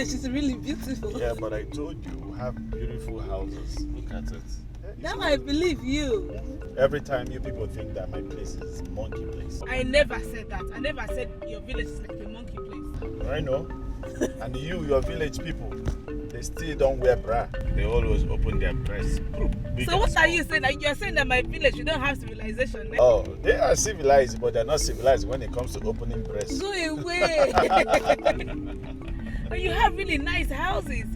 village is really beautiful. Yeah, but I told you we have beautiful houses. Look at it. Now I believe you. Every time you people think that my place is monkey place. I never said that. I never said your village is like a monkey place. I know. And your village people, they still don't wear bra. They always open their breasts. So what are you saying? You're saying that my village, you don't have civilization. Eh? Oh, they are civilized, but they're not civilized when it comes to opening breasts. Go away. And you have really nice houses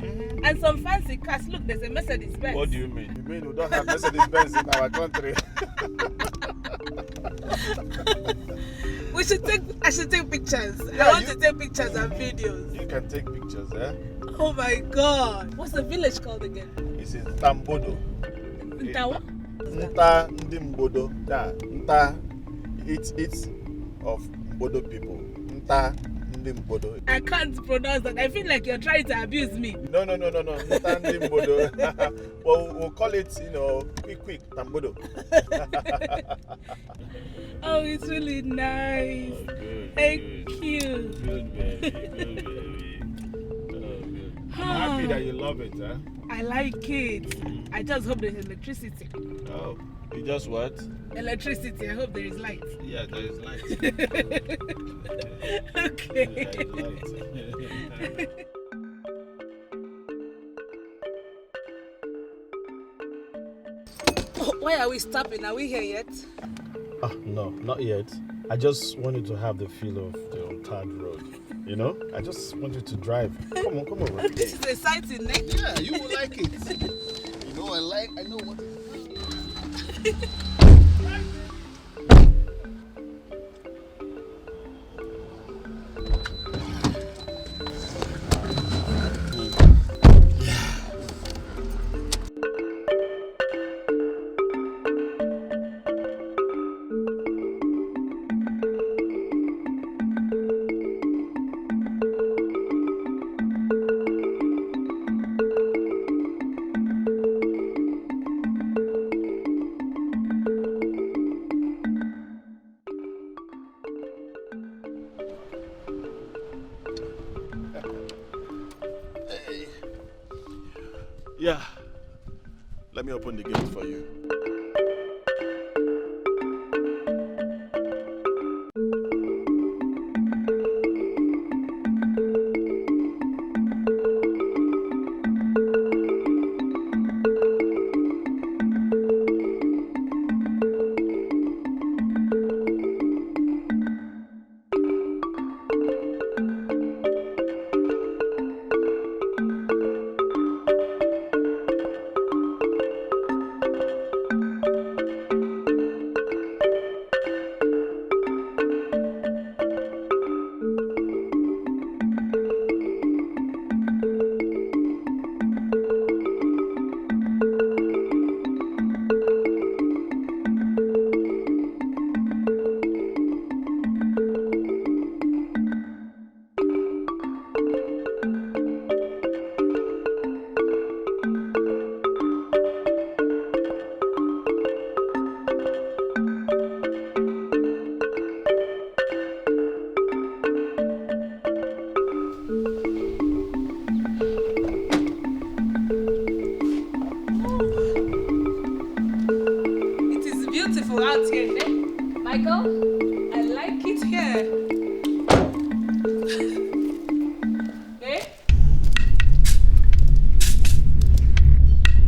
and some fancy cars. Look, there's a Mercedes Benz. What do you mean? You mean we don't have Mercedes Benz in our country? I should take pictures. Yeah, I want to take pictures and videos. You can take pictures, eh? Oh my God. What's the village called again? It's in Tambodo. Ntawa? Nta Ndi Mbodo. Nta, it's of Mbodo people. Nta Ndi Mbodo. I can't pronounce that. I feel like you're trying to abuse me. No. Nta Ndi Mbodo. Well, we'll call it, quick, Tambodo. Oh, it's really nice. Oh, good, Thank you. Good, baby. Good, baby. Oh, good. I'm happy that you love it, huh? I like it. I just hope there's electricity. Oh, you just what? Electricity. I hope there is light. Yeah, there is light. Okay. Yeah, there is light. Oh, why are we stopping? Are we here yet? No, not yet. I just wanted to have the feel of the untarred road. I just wanted to drive. Come on. This is exciting, eh? Yeah, you will like it. I know what it is. Yeah, let me open the gate for you. Out here, eh? Michael, I like it here. Okay?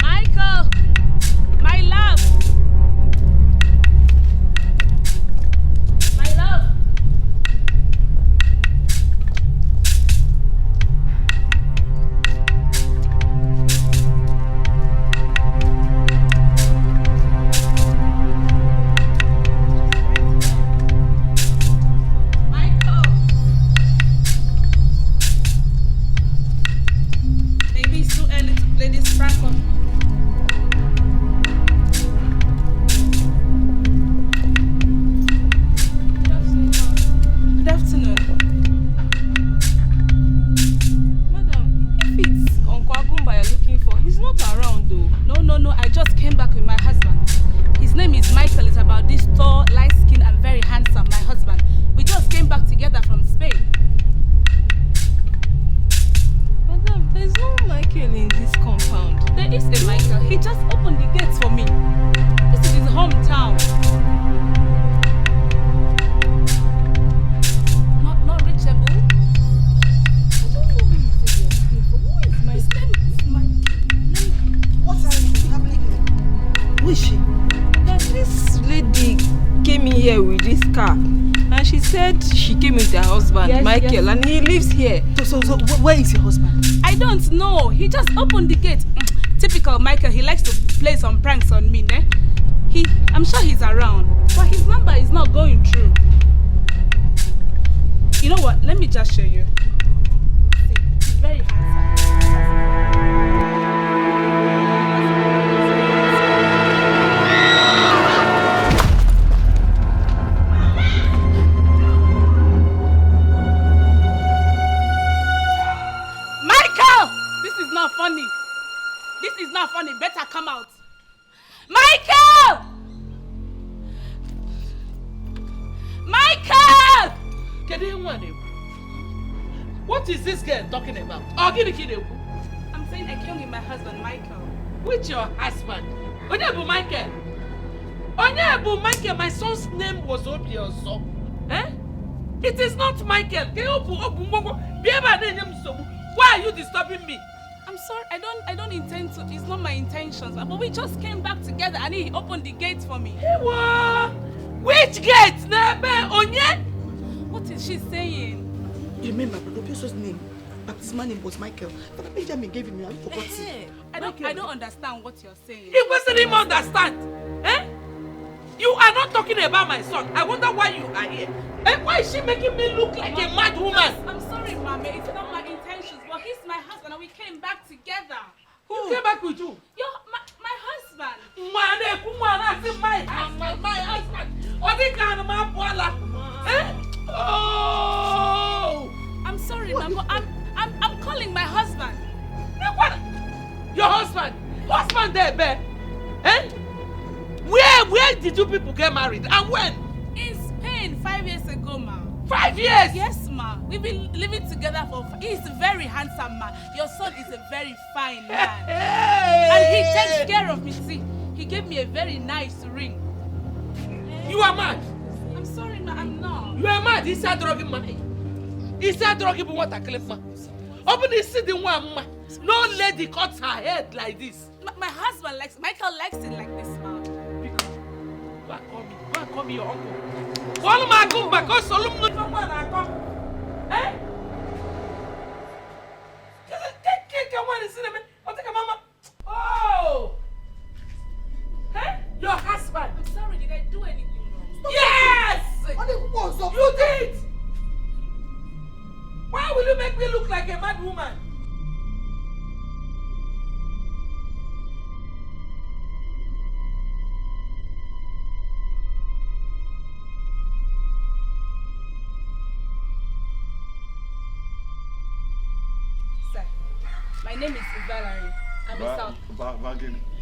Michael, my love. My love. This lady came in here with this car and she said she came with her husband, Michael, and he lives here. So where is your husband? I don't know. He just opened the gate. Typical Michael, he likes to play some pranks on me, ne? I'm sure he's around, but his number is not going through. You know what? Let me just show you. See, he's very handsome. Funny. This is not funny. Better come out. Michael! Michael! What is this girl talking about? I'm saying I came with my husband, Michael. With your husband? Onyebu Michael? Onyebu Michael, my son's name was Obioso. Eh? It is not Michael. Why are you disturbing me? I'm sorry, I don't intend to. It's not my intentions. But we just came back together and he opened the gate for me. Which gate? Onye? What is she saying? You remember Brother Pioso's name? Baptismal name was Michael. Father Benjamin gave him. I forgot it. I don't understand what you're saying. He wasn't even understand. Eh? You are not talking about my son. I wonder why you are here. And why is she making me look like a mad woman? I'm sorry, Mama. It's not my intentions. But he's my husband and we came back together. Who came back with you? My husband. My husband. Oh! I'm sorry, Mama. I'm calling my husband. Your husband? Husband there, babe. Eh? Where did you people get married and when? In Spain 5 years ago, ma. 5 years? Yes, ma. We've been living together for. He's a very handsome man. Your son is a very fine man. And he takes care of me. See, he gave me a very nice ring. You are mad. I'm sorry, ma. I'm not. You are mad. He's a drugging man. He's a drugging what a clip man. Open this city one man. No lady cuts her head like this. My husband likes. Michael likes it like this, ma. Go and call me your uncle. Call my uncle because Solomon no one I come. Eh? Oh! Hey? Your husband. I'm sorry, did I do anything wrong? Yes! You did! Why will you make me look like a mad woman? My name is Valerie. I'm a South.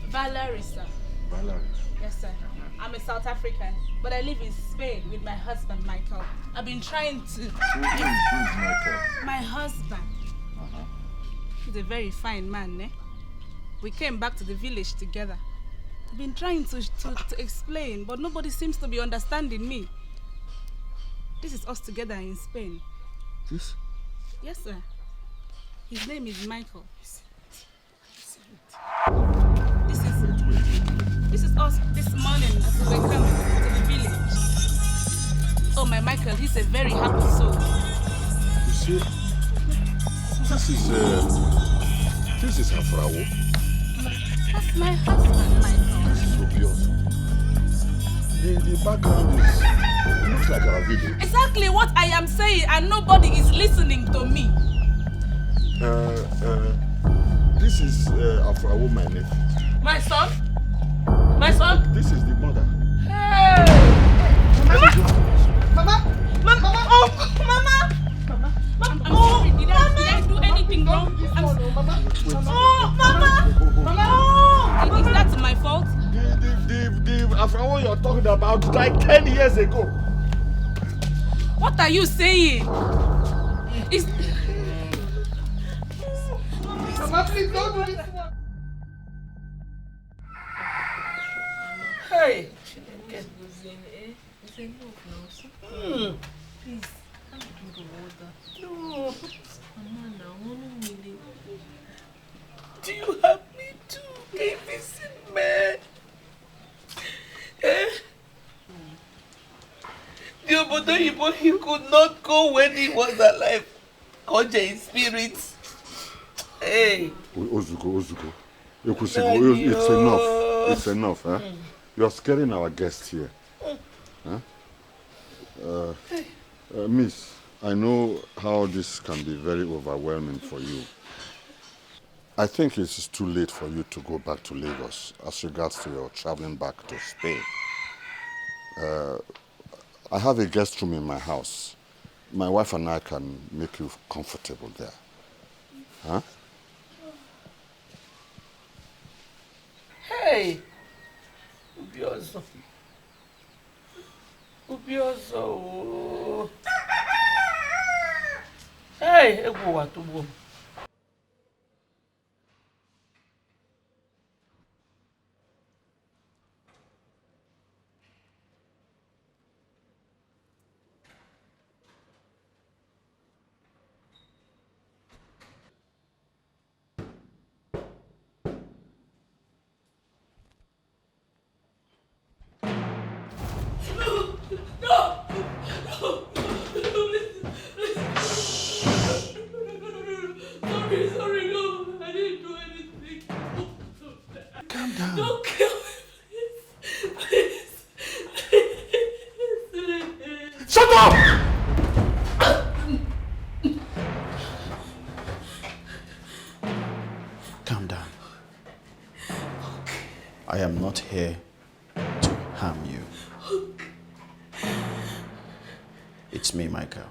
Valerie, sir. Valerie. Yes, sir. I'm a South African, but I live in Spain with my husband, Michael. I've been trying to. Who is Michael? My husband. He's a very fine man, eh? We came back to the village together. I've been trying to explain, but nobody seems to be understanding me. This is us together in Spain. This? Yes, sir. His name is Michael. This is us this morning as we were coming to the village. Oh, my Michael, he's a very happy soul. You see, this is Afrawo. That's my husband, Michael. This is Obios. The background it looks like our village. Exactly what I am saying, and nobody is listening to me. This is Afrawo, my nephew. My son? My son? This is the mother. Hey! Mama! Oh, Mama! I'm sorry, did I do anything wrong? Mama! Is that my fault? The Afrawo you're talking about died 10 years ago. What are you saying? Mama, please don't do this. Hey! Please, can't do water. No. Mama, Do you have me too? Can you visit me? Eh? Obodo he could not go when he was alive. Conjure his spirits. Hey. Ozuko. It's enough. It's enough, huh? You are scaring our guests here. Huh? Miss, I know how this can be very overwhelming for you. I think it's too late for you to go back to Lagos as regards to your traveling back to Spain. I have a guest room in my house. My wife and I can make you comfortable there. Huh? Hey! Ubioso. Hey, ego watubo. I am not here to harm you. It's me, Michael.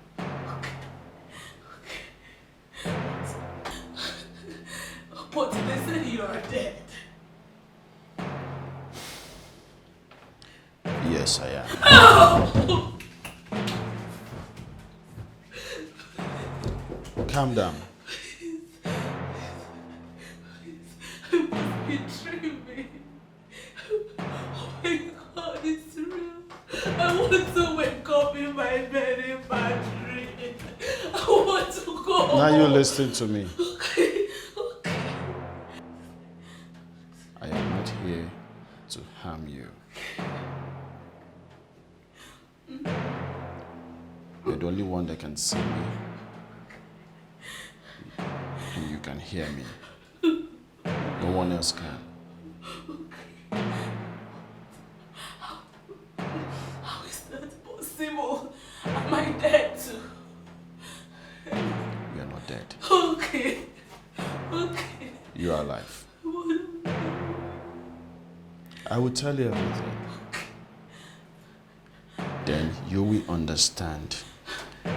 But they said you are dead. Yes, I am. Calm down. Betray me. Oh my God, it's real. I want to wake up in my bed in my dream. I want to go. Now you listen to me. Okay. I am not here to harm you. You're the only one that can see me. And you can hear me. No one else can. How is that possible? Am I dead too? You're not dead. Okay. You are alive. I will tell you everything. Then you will understand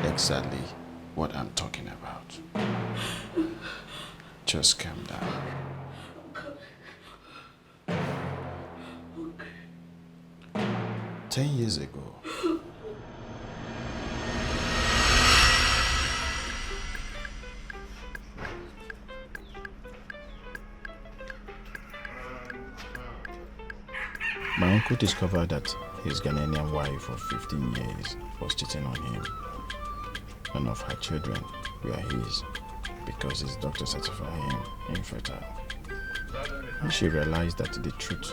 exactly what I'm talking about. Just calm down. 10 years ago, my uncle discovered that his Ghanaian wife of 15 years was cheating on him. None of her children were his because his doctor certified him infertile. When she realized that the truth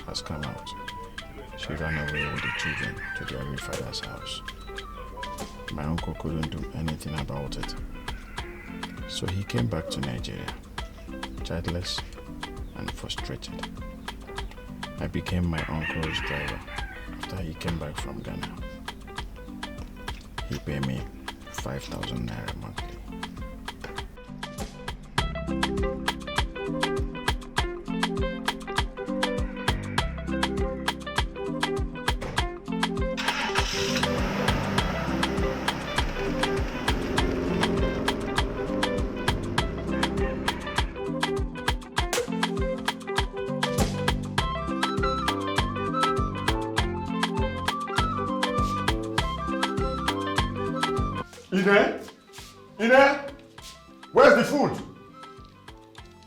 has come out, she ran away with the children to their real father's house. My uncle couldn't do anything about it, so he came back to Nigeria, childless and frustrated. I became my uncle's driver after he came back from Ghana. He paid me 5,000 naira monthly. Ine, where's the food?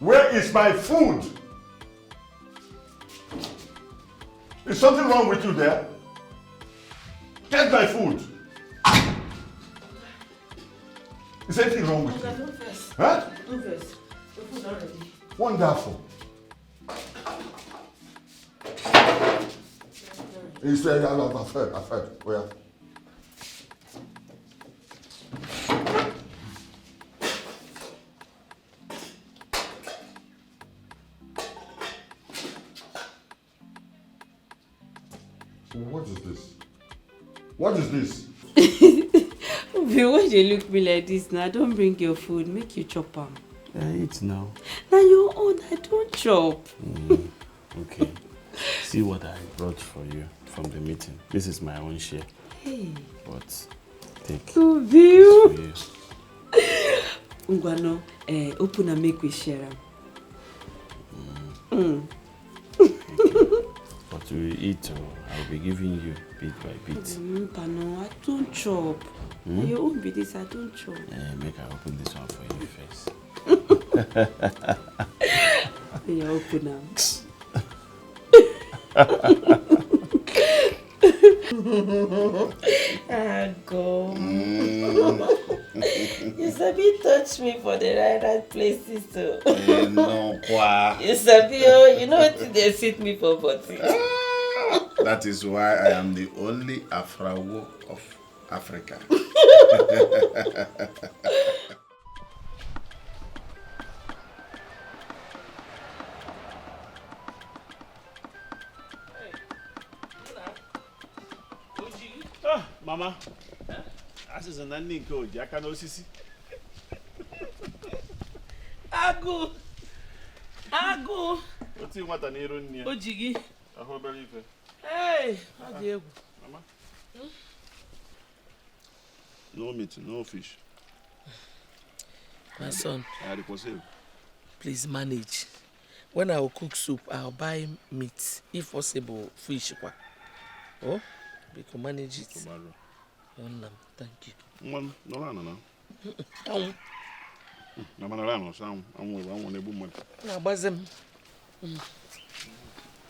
Where is my food? Is something wrong with you there? Get my food. Is anything wrong with you? Huh? The food already. Wonderful. He said, I've heard. Oh, yeah. What is this? What is this? Obi, why you look me like this now? Don't bring your food. Make you chop am. Eat now. Now your own. I don't chop. Okay. See what I brought for you from the meeting. This is my own share. Hey. But take Obi. this for you. Ungwano, open and make we share am. But we eat, I'll be giving you bit by bit. Pano, I don't chop. Your own be this, I don't chop. Make I open this one for you first. You open am. Go. You sabi touch me for the right places too. No, qua. You sabi, oh, you know what they sit me for body. That is why I am the only Afrawo of Africa. Mama, as is an ending code, Jackan Osisi. Agu. What's in what an iron near? Ojigi. I hope believe it. Hey, how do you? Mama. No meat, no fish. My son, I request please manage. When I will cook soup, I'll buy meat, if possible, fish. Oh, we can manage it. tomorrow. Thank you. No.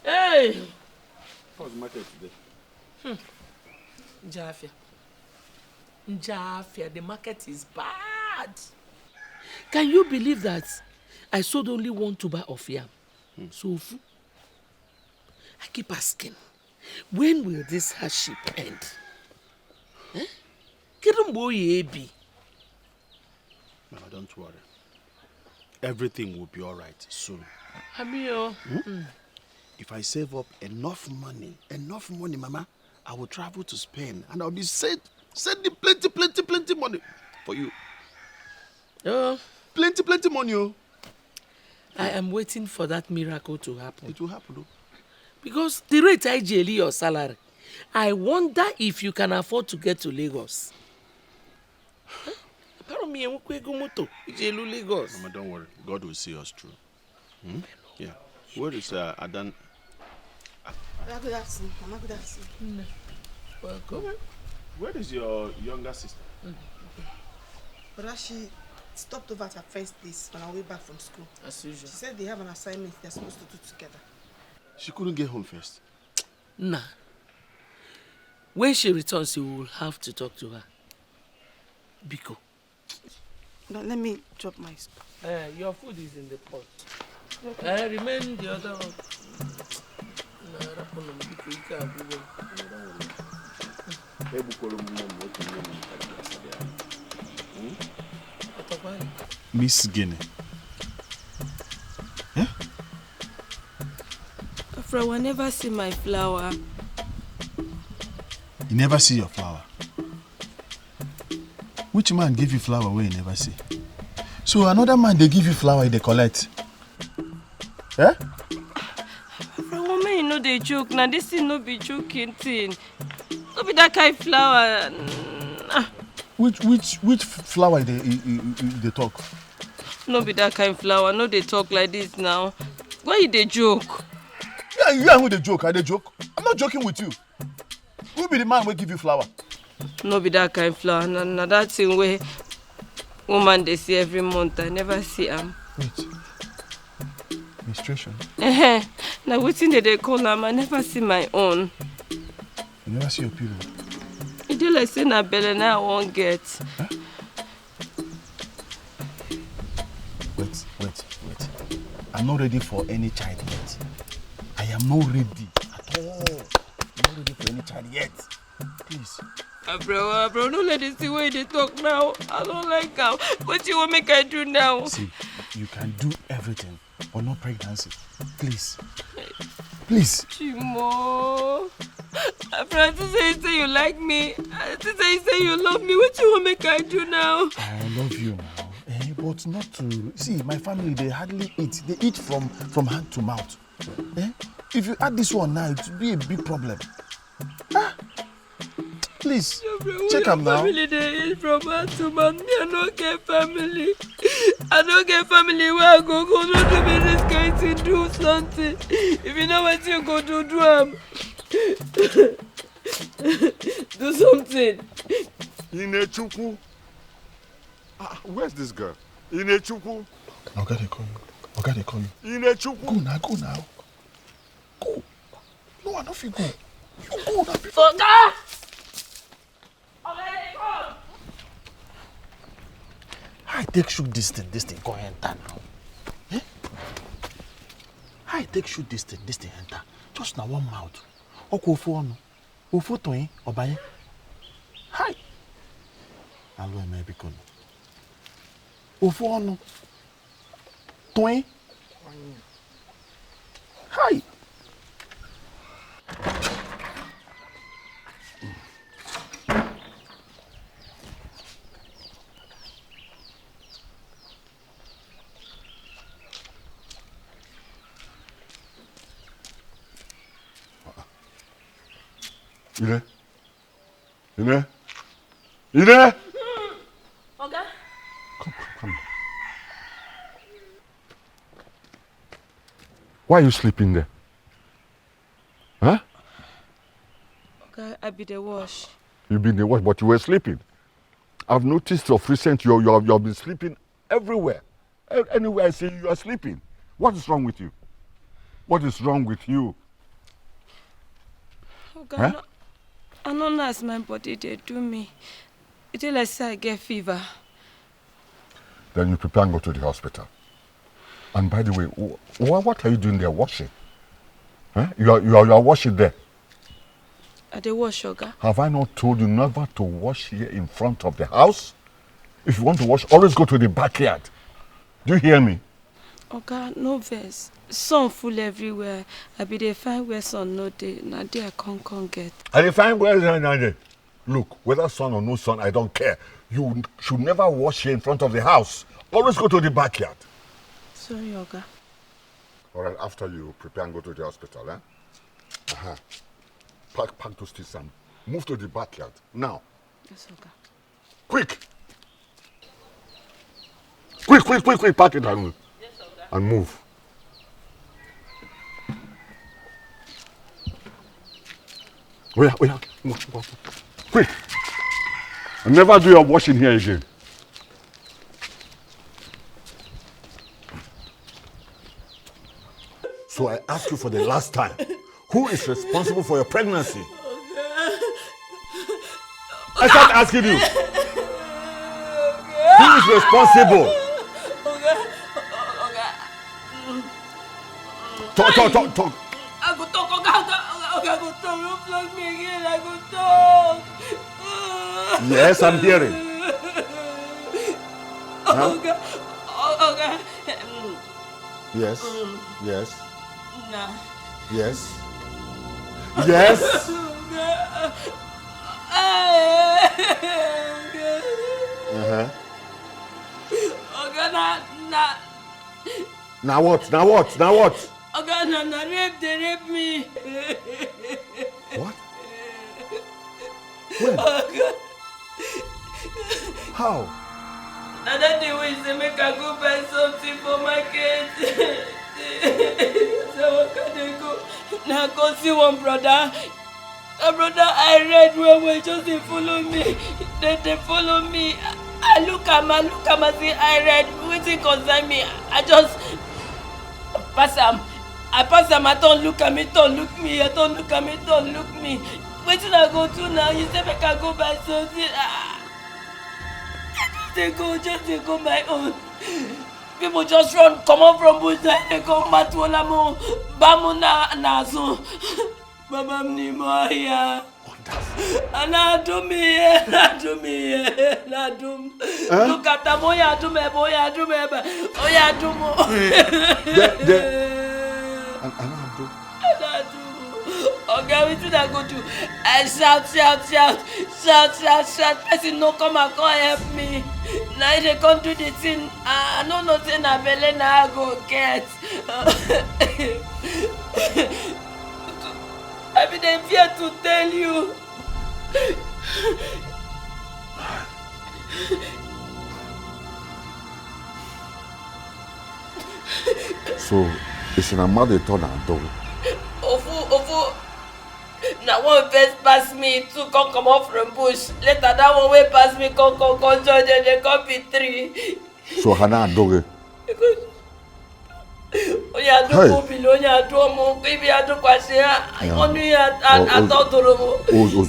Hey! How's the market today? Njafia, the market is bad. Can you believe that I sold only one tuber of yam? So I keep asking, when will this hardship end? Mama, don't worry. Everything will be all right soon. If I save up enough money, Mama, I will travel to Spain and I'll be sending plenty money for you. Plenty money. Oh. I am waiting for that miracle to happen. It will happen. Oh. Because the rate I jelly your salary, I wonder if you can afford to get to Lagos. Mama, don't worry. God will see us through. Yeah. Where is Adan? Good afternoon. Mama, good afternoon. Welcome. Where is your younger sister? But she stopped over at her friend's place on our way back from school. As usual. She said they have an assignment they're supposed to do together. She couldn't get home first. Nah. When she returns, you will have to talk to her. Biko. Now, let me drop my spoon. Your food is in the pot. Remain the other one. Miss Guinea. Yeah? Afra will never see my flower. You never see your flower? Which man give you flower where you never see? So another man, they give you flower, they collect. Eh? Afra, woman, you know they joke. Now this thing no be joking thing. No be that kind of flower. Which flower they talk? No be that kind of flower. No they talk like this now. Why you they joke? Yeah, you and who they joke? Are they joke? I'm not joking with you. Who be the man will give you flower? No be that kind of flower. Now that thing where woman they see every month. I never see am. Wait. Menstruation? Now what thing they call am? I never see my own. You never see your period? It do like say na belle now I won't get. Huh? Wait. I'm not ready for any child yet. I am not ready at all. I'm not ready for any child yet. Please. Bro, don't let this see where they talk now. I don't like how. What you want make I do now? See, you can do everything, but no pregnancy. Please. Please. Chimo. Francis say you like me. Say you love me. What you want make I do now? I love you now. But not to... See, my family, they hardly eat. They eat from hand to mouth. If you add this one now, it will be a big problem. Please, check them now. Family, they eat from hand to mouth. Me, I don't get family. I don't get family where I go not to be this guy to do something. If you know what you go to do, do something. Inechuku. Where's this girl? Inechuku. Okay, they call you. Okay, they call you. Inechuku. Go now, go now. Go. No, I don't feel go. You go now. Oga! I take shoot this thing go enter now. I take shoot this thing enter. Just now one mouth. Oko phone. Ofo toyin obaye. Hi. Alo eme bikono. Ofo onu. Toyin. Hi. Ine? Oga? Come. Why are you sleeping there? Huh? Oga, I be the wash. You've been in the wash, but you were sleeping. I've noticed of recent you have been sleeping everywhere. Anywhere I see you are sleeping. What is wrong with you? What is wrong with you? Oga, Huh? I don't know as my body they do me. It is like say I get fever. Then you prepare and go to the hospital. And by the way, what are you doing there washing? Huh? You are washing there. I dey wash, Oga. Have I not told you never to wash here in front of the house? If you want to wash, always go to the backyard. Do you hear me? Oga, no vex. Sun full everywhere. I be dey find where sun no dey. Na there I can't get. I find where is. Look, whether sun or no sun, I don't care. You should never wash here in front of the house. Always go to the backyard. Sorry, Oga. All right, after you prepare and go to the hospital, Pack those things and move to the backyard. Now. Yes, Oga. Quick, pack it and, Yes, Oga. and move. Oh yeah, go. Quick. And never do your washing here again. So I ask you for the last time, who is responsible for your pregnancy? I start asking you. Who is responsible? Talk. I go talk, Oga, go talk. Don't flog me again. I go talk. Yes, I'm hearing. Huh? Oga. Yes. Nah. Yes. Oga, nah. Now what? Oga, nah, they rape me. What? When? Oga. How? Now that the way they make I go buy something for market. So can they go? Now go see one brother. A brother I read where just they follow me. They follow me. I look at my say I read waiting concern me. I just pass him. I don't look at me, don't look me. I don't look at me, don't look me. Waiting I go to now. You say make I go buy something. Just they go my own. People just run, come on from bush, they go matwolamo, bamuna nazo. Baba mnimoya. Ana do me. Look at the boya do me. Oya do mo. Ana do. Okay, oga, wetin I go do? I shout. Person no come and come help me. Now they come do the thing. I no know say na belle na I go get. I be dey fear to tell you. So, it's an mother turn and dog. Ofu. Now one first pass me, two come off from bush. Later that one way pass me, come join them, they come be three. So Hannah and dog. Oya do mobile, oya do mo, baby I do kwase. Only I thought to robo. Ozu.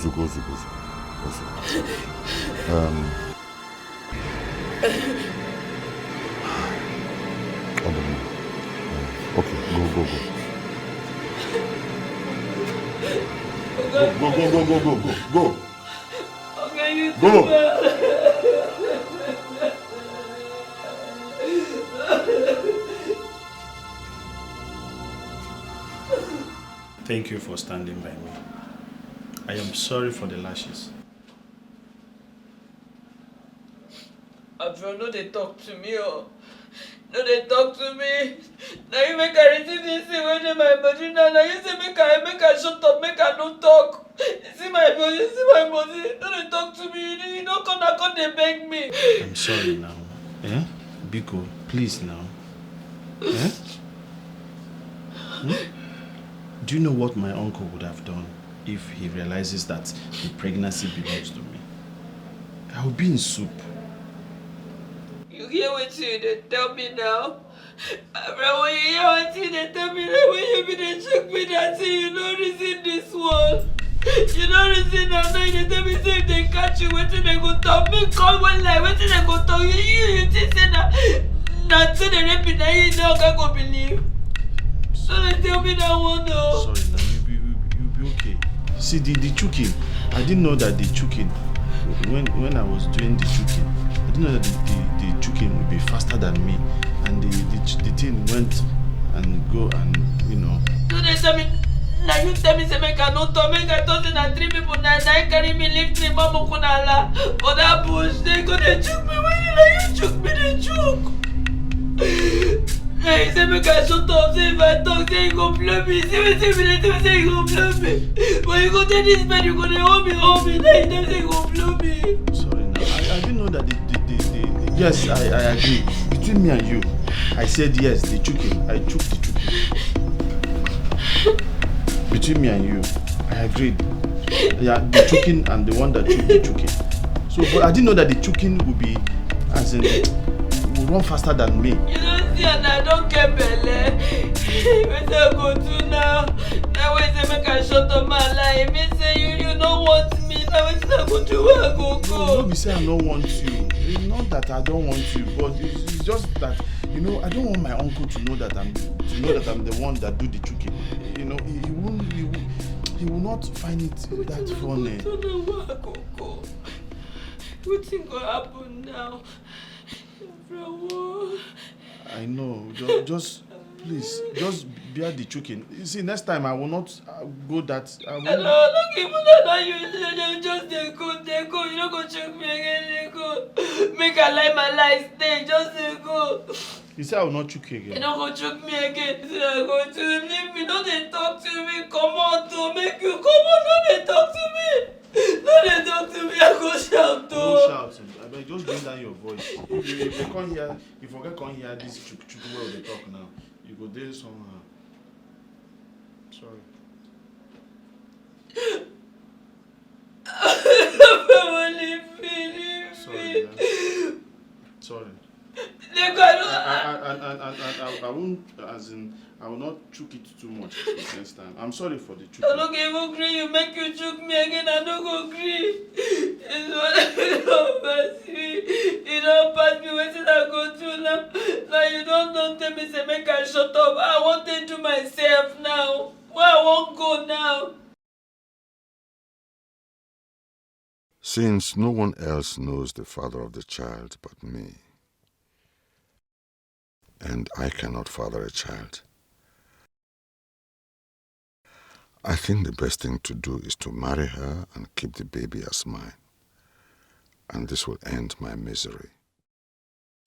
Okay, go. Go. Okay, you Go. Thank you for standing by me. I am sorry for the lashes. Abro, no they talk to me, oh. No they talk to me. Now you make I receive this thing when in my body now. Now you say make I shut up, make I don't talk. You see my body. No they talk to me. You don't come they beg me. I'm sorry now. Eh? Biko, please now. Eh? Do you know what my uncle would have done if he realizes that the pregnancy belongs to me? I would be in soup. You hear what they tell me now? Bro, when you hear what they tell me now, when you be they choke me that thing, you don't receive this one. You don't receive that now, they tell me say if they catch you, what they go talk? Me come one lie, what they go talk? You think say that so they repeat that you don't go believe. So they tell me that one though. Sorry, now you'll be okay. See the choking. I didn't know that the choking when I was doing the choking, I didn't know that the choking would be faster than me, and the thing went and go and So they tell me now you tell me say make I no talk, make I talk say na 3 people now carry me lift me mama kunala for that bush. They go they choke me when you choke me they choke. Hey, say make I shut up, say if I talk, say you go blow me. See what say you go blow me. When you go take this bed, you go to hold me. Then you say you go blow me. Sorry now, I didn't know that the yes, I agree. Between me and you, I said yes, the choking. I choked the choking. Between me and you, I agreed. Yeah, the choking and the one that choked the choking. So, but I didn't know that the choking would be, as in, would run faster than me. You don't see, and I don't get belly. What I go do now? Now when say make I shut up my life, me say you don't want me. Now what I go do? I go. No, be say I don't want you. It's not that I don't want you, but it's just that I don't want my uncle to know that I'm the one that do the choking. He will not find it that funny. I don't know where I go. What's going to happen now? I know. Just please, just bear the choking. You see, next time I will not go that. I will. Look, even though you just they go. You don't go choke me again. They go. Make I lie my life stay. Just they go. You say I will not choke you again. You don't go choke me again. So I go to leave me. Don't they talk to me? Come on, to make you come on. Don't they talk to me? Don't they talk to me? I go shout. Don't shout. I beg, just bring down your voice. If you can't hear, if you can't hear this chuk where they talk now, you go there somehow. Sorry. Sorry. Sorry. I won't, as in, I will not choke it too much next time. I'm sorry for the choke. I don't even agree. You make you choke me again. I don't go agree. It's what you don't pass me. You don't pass me. What did I go to now? Now you don't tell me say make I shut up. I want to do myself now. Where I won't go now. Since no one else knows the father of the child but me, and I cannot father a child, I think the best thing to do is to marry her and keep the baby as mine. And this will end my misery.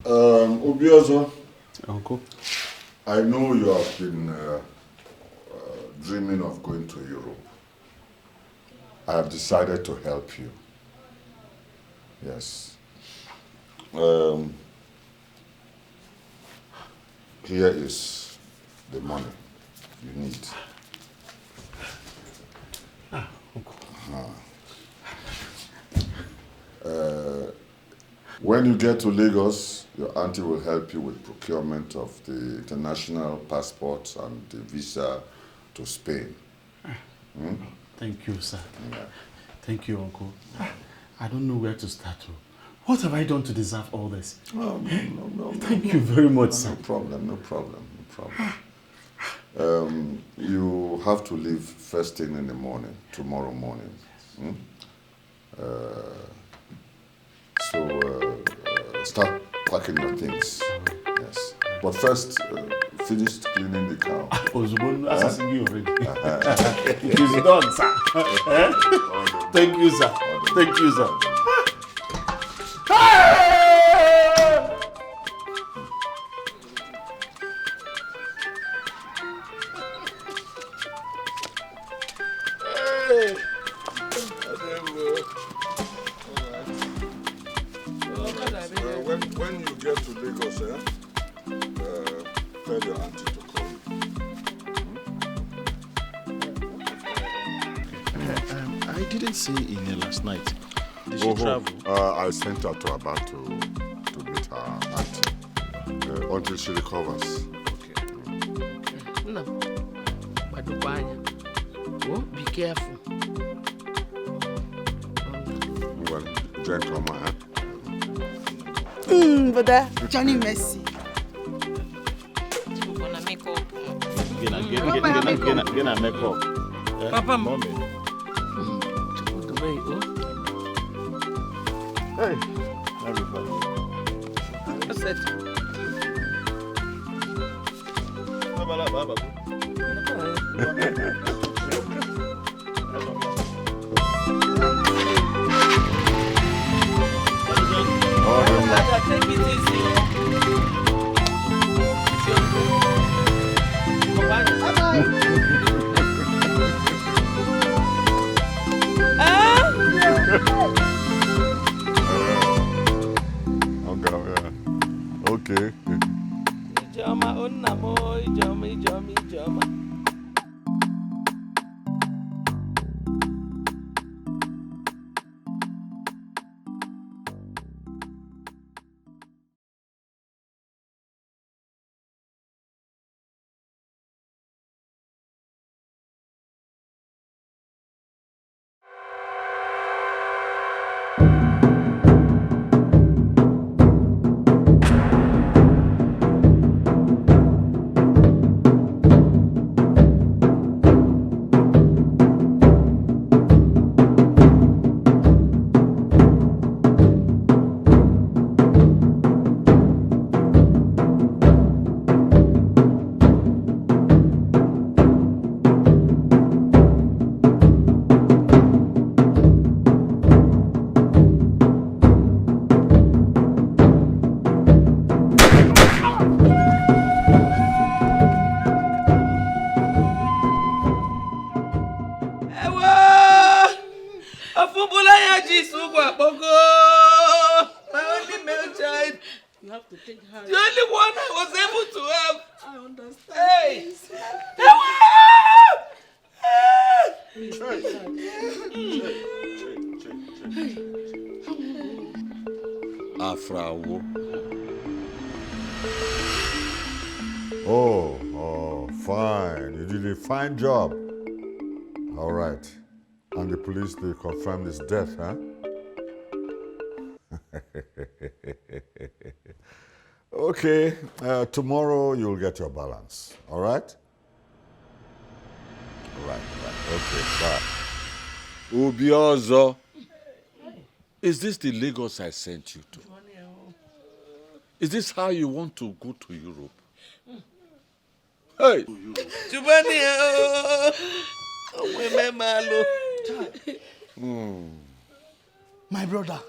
Obiozo. Uncle? I know you have been dreaming of going to Europe. I have decided to help you. Yes. Here is the money you need. When you get to Lagos, your auntie will help you with procurement of the international passports and the visa to Spain. Thank you, sir. Yeah. Thank you, Uncle. I don't know where to start. What have I done to deserve all this? Oh, no. Thank you very much, sir. No problem. You have to leave first thing in the morning, tomorrow morning. So start packing your things. Yes. But first, finish cleaning the cow. Ozubon assassin you already. It is done, sir. Thank you, sir. Thank you, sir. When you get to Lagos, tell your auntie to call I didn't see Ine last night. Did she travel? I sent her to Aba to meet her auntie until she recovers. No. Oh, be careful. Well, gentleman. Brother, Johnny Messi. Gonna make up. Get a makeup. Papa, Mommy. Hey, everybody. what's that? Take it easy. Okay. Ijoma, onamo, ijoma. You have to take her. The only one I was able to help. I understand. Hey! Afrawo. Oh, fine. You did a fine job. All right. And the police, they confirmed his death, huh? Okay. Tomorrow you'll get your balance. All right? Right. Okay, bye. Obiozo, is this the Lagos I sent you to? Is this how you want to go to Europe? Hey! Chubani, My brother,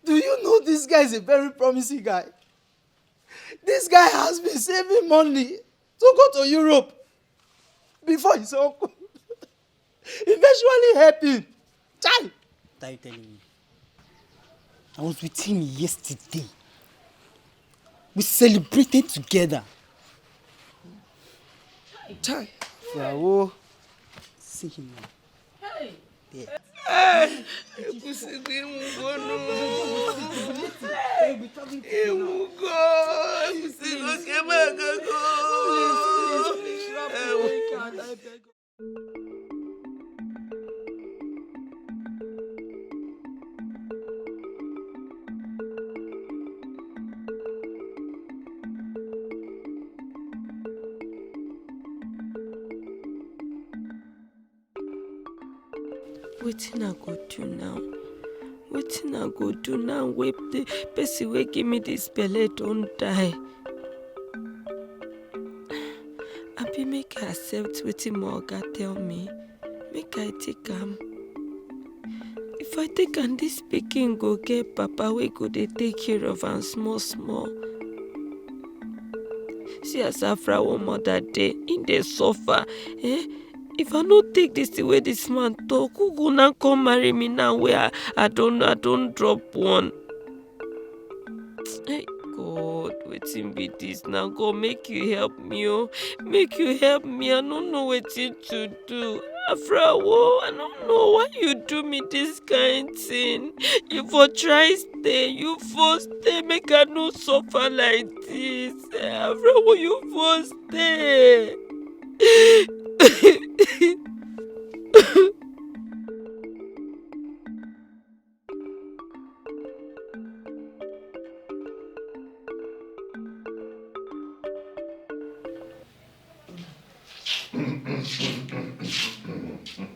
do you know this guy is a very promising guy? This guy has been saving money to go to Europe before his uncle eventually helped him. Chai! What are you telling me? I was with him yesterday. We celebrated together. Chai! Bravo. See him now. Hey! There. Hey! Wetin I go do now? Wetin I go do now? Wey the person wey give me this belle don die. Abi make I accept wetin my oga tell me. Make I take am. If I take am, this pikin go get papa wey go dey take care of am small small. See as Afrawo mother dey, im dey suffer. If I no take this the way this man talk, who go now come marry me now where I don't drop one? Hey God, wetin be this now? God, make you help me, oh. Make you help me. I don't know wetin to do. Afrawo, I don't know why you do me this kind thing. You for try stay, you for stay, make I no suffer like this. Afrawo, you for stay.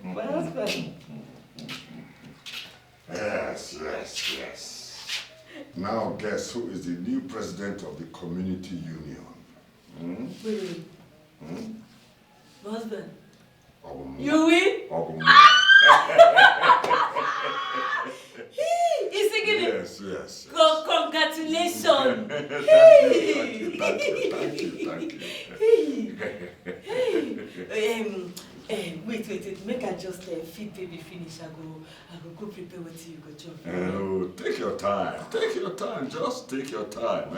My husband. Yes. Now guess who is the new president of the community union? Wait. My husband. Obum. You win? Obum. He's singing it. Yes. Congratulations. Thank you. Wait. Make I just feed baby finish. I go prepare what you go chop. Oh, take your time. Just take your time.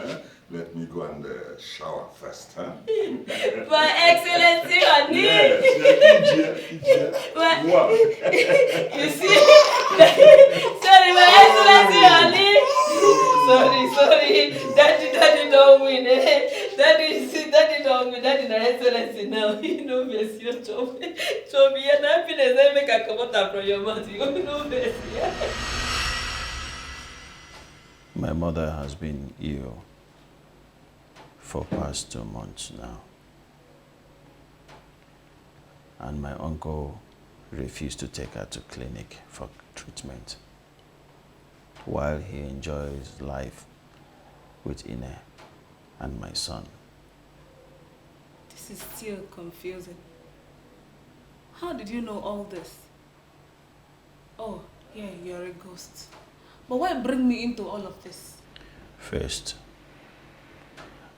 Let me go and shower first. My Excellency, honey. Yes. Wow. You see? Sorry, my Excellency, honey. Sorry. Daddy don't win. Daddy don't win. Daddy not Excellency now. You know me, your job. So me and happiness, I make a come out from your mouth. You know me. My mother has been ill for past 2 months now. And my uncle refused to take her to clinic for treatment while he enjoys life with Ine and my son. This is still confusing. How did you know all this? Oh, yeah, you're a ghost. But why bring me into all of this? First,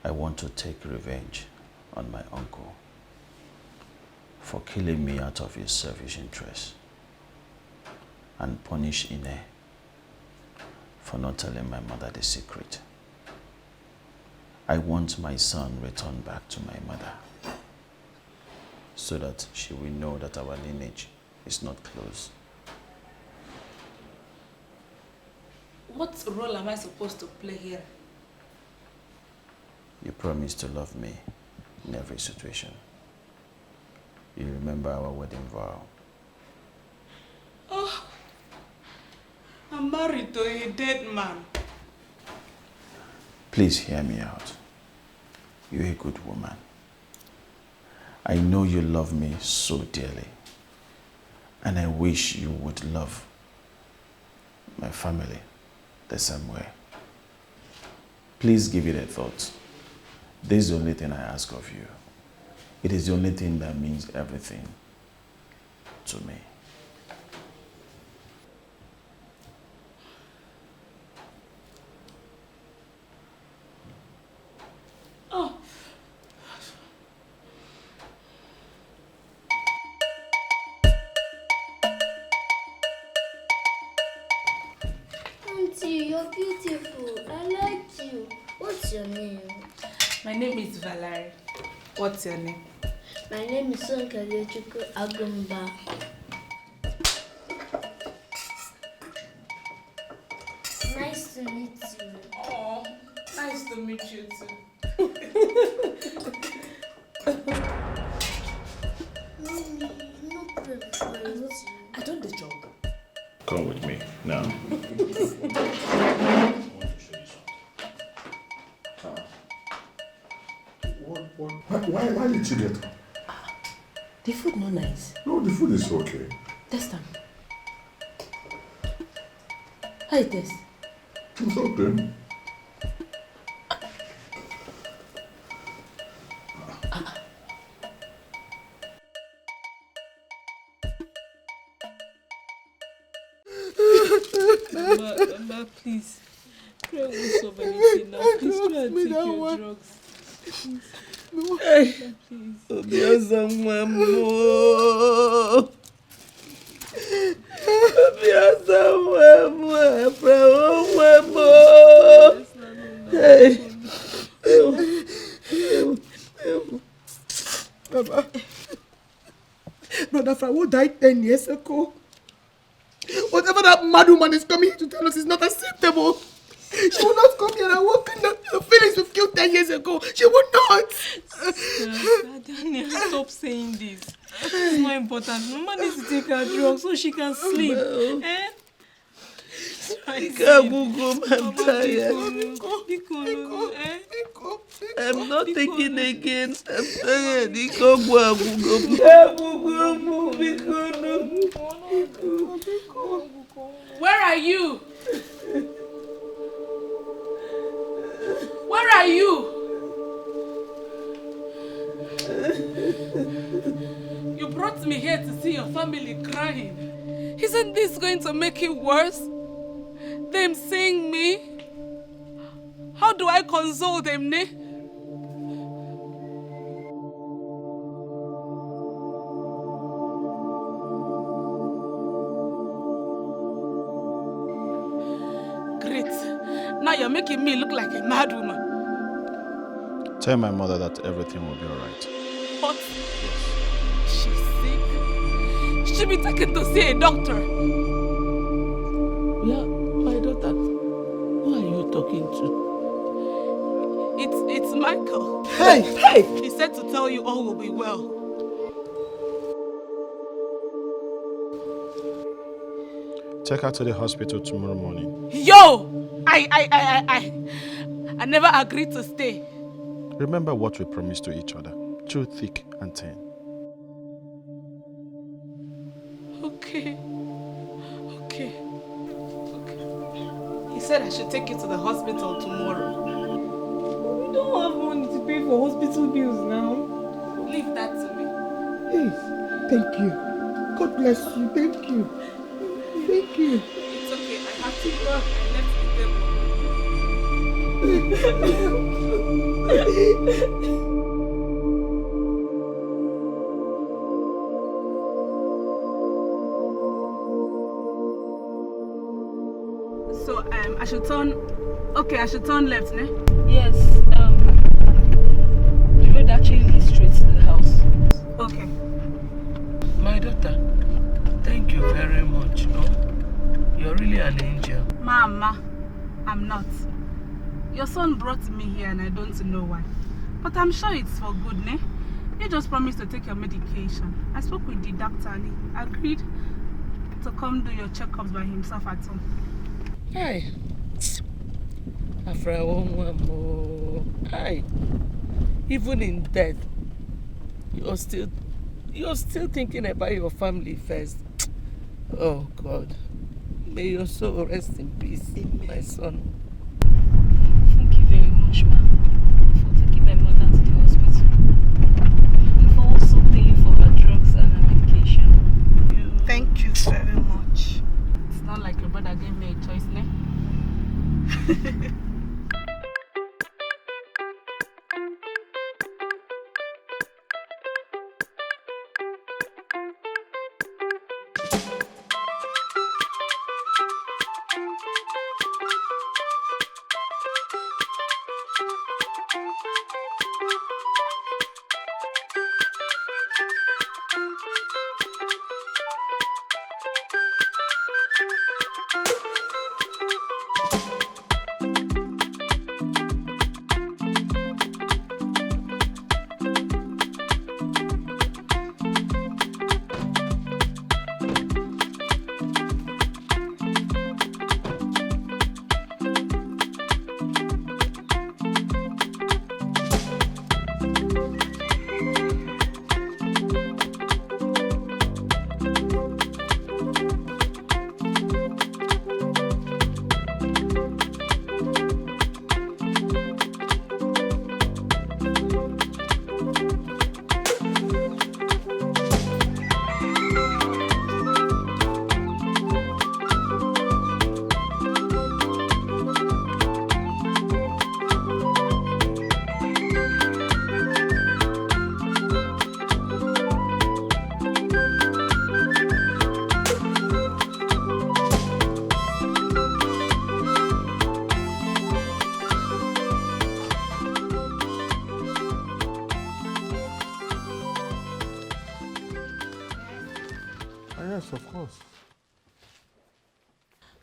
I want to take revenge on my uncle for killing me out of his selfish interest, and punish Ine for not telling my mother the secret. I want my son returned back to my mother so that she will know that our lineage is not close. What role am I supposed to play here? You promise to love me in every situation. You remember our wedding vow. Oh, I'm married to a dead man. Please hear me out. You're a good woman. I know you love me so dearly, and I wish you would love my family the same way. Please give it a thought. This is the only thing I ask of you. It is the only thing that means everything. to me. Oh. Auntie, you're beautiful. I like you. What's your name? My name is Valerie. What's your name? My name is Sonkalechukwu Agumba. Nice to meet you. Oh, nice to meet you too. Mommy, you no pray before I eat you. I don't the job. Come with me now. Why did you get up? The food no nice. No, the food is okay. Test them. How it taste? It's okay. Mama, please. Try to solve anything now. Please try and take your drugs. Please. Hey. Please. Baba. Brother Fawo died 10 years ago. Whatever that mad woman is coming here to tell us is not acceptable. She will not come here and walk in the feelings we've killed 10 years ago. She would not. Daniel, stop saying this. It's not important. Mama needs to take her drugs so she can sleep. Eh? I'm tired. I'm not taking again. I'm tired. Where are you? Where are you? You brought me here to see your family crying. Isn't this going to make it worse? Them seeing me? How do I console them, ne? Great. Now you're making me look like a mad woman. Tell my mother that everything will be alright. What? She's sick? She'll be taken to see a doctor. Yeah, my daughter. Who are you talking to? It's Michael. Hey! He said to tell you all will be well. Take her to the hospital tomorrow morning. Yo! I never agreed to stay. Remember what we promised to each other, through thick and thin. Okay. He said I should take you to the hospital tomorrow. We don't have money to pay for hospital bills now. Leave that to me. Hey, thank you. God bless you. Thank you. Thank you. It's okay. I have to go. I left the So I should turn left, ne? Yes, the road actually leads straight to the house. Okay. My daughter, thank you very much. No? You're really an angel. Mama, I'm not. Your son brought me here and I don't know why. But I'm sure it's for good, ne? You just promised to take your medication. I spoke with the doctor and he agreed to come do your checkups by himself at home. Hey. After one more. Hey. Even in death, you're still thinking about your family first. Oh God. May your soul rest in peace, my son. Thank you very much, ma, for taking my mother to the hospital and for also paying for her drugs and her medication. choice, ne? Yes, of course.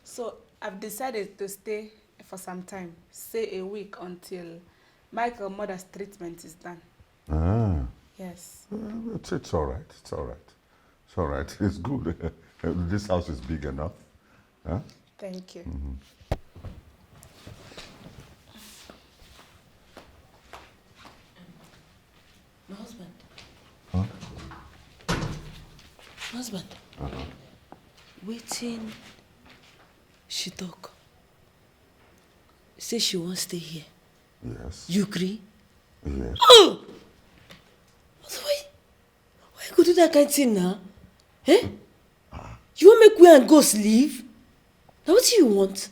So I've decided to stay for some time, say a week, until Michael's mother's treatment is done. Ah. Yes. It's all right. It's all right. It's all right. It's good. This house is big enough. Huh? Thank you. My husband. Huh? My husband. Waiting. She talk. Say she won't stay here. Yes. You agree? Yes. Oh! Why you go do that kind of thing now? Eh? You want make we and ghost leave? Now what do you want?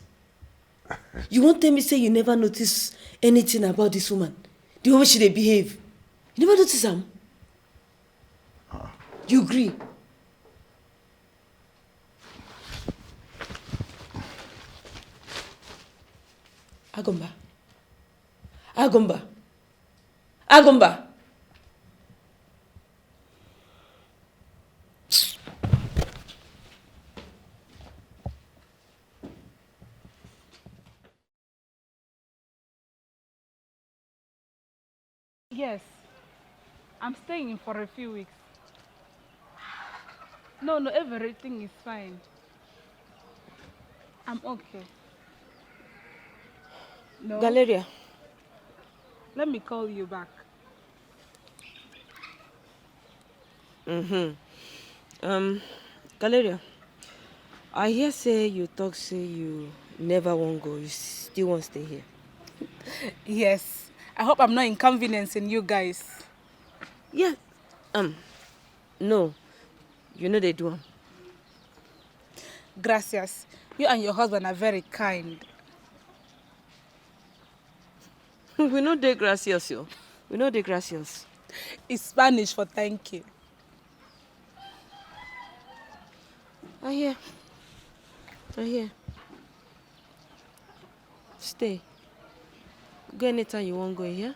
You won't tell me say you never notice anything about this woman? The way she dey behave? You never notice am? You agree? Agomba. Agomba. Agomba. Yes. I'm staying for a few weeks. No, everything is fine. I'm okay. No. Galeria. Let me call you back. Galeria. I hear say you talk say you never won't go. You still won't stay here. Yes. I hope I'm not inconveniencing you guys. Yeah. No. You know they do 'em. Gracias. You and your husband are very kind. We know they gracious, yo. We know they gracious. It's Spanish for thank you. I hear. Stay. Go anytime you want go, yeah?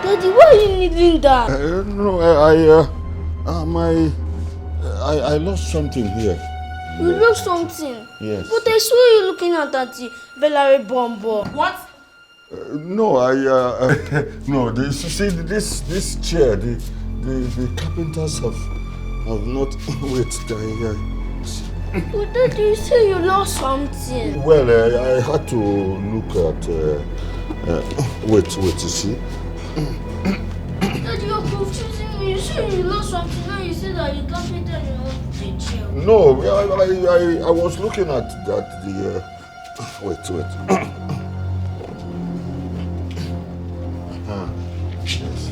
Daddy, why are you needing that? No, I lost something here. You lost something? Yes. But I saw you looking at Auntie Valerie Bombo. What? No, no. This chair, the carpenters have not. Wait, But Daddy, you say you lost something. well, I had to look at. Wait, you see. Daddy, you're confusing me. You say you lost something, now you say that you can't fit that you want the chair. No, I was looking at that the. Wait. Yes.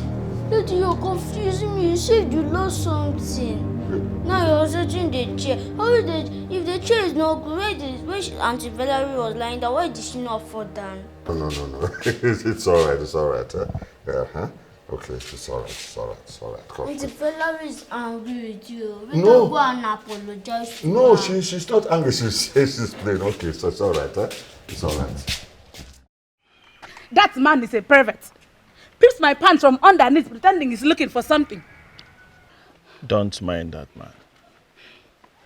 Daddy, you're confusing me. You said you lost something. Now you're searching the chair. How is it? If the chair is not good, where Auntie Valerie was lying down, why did she not fall down? No. It's all right. Okay, it's all right. Come. Auntie Valerie is angry with you. We No. can go and apologize to No, her. she's not angry. She says she's playing. Okay, so it's all right. It's all right. That man is a pervert. Picks my pants from underneath, pretending he's looking for something. Don't mind that man.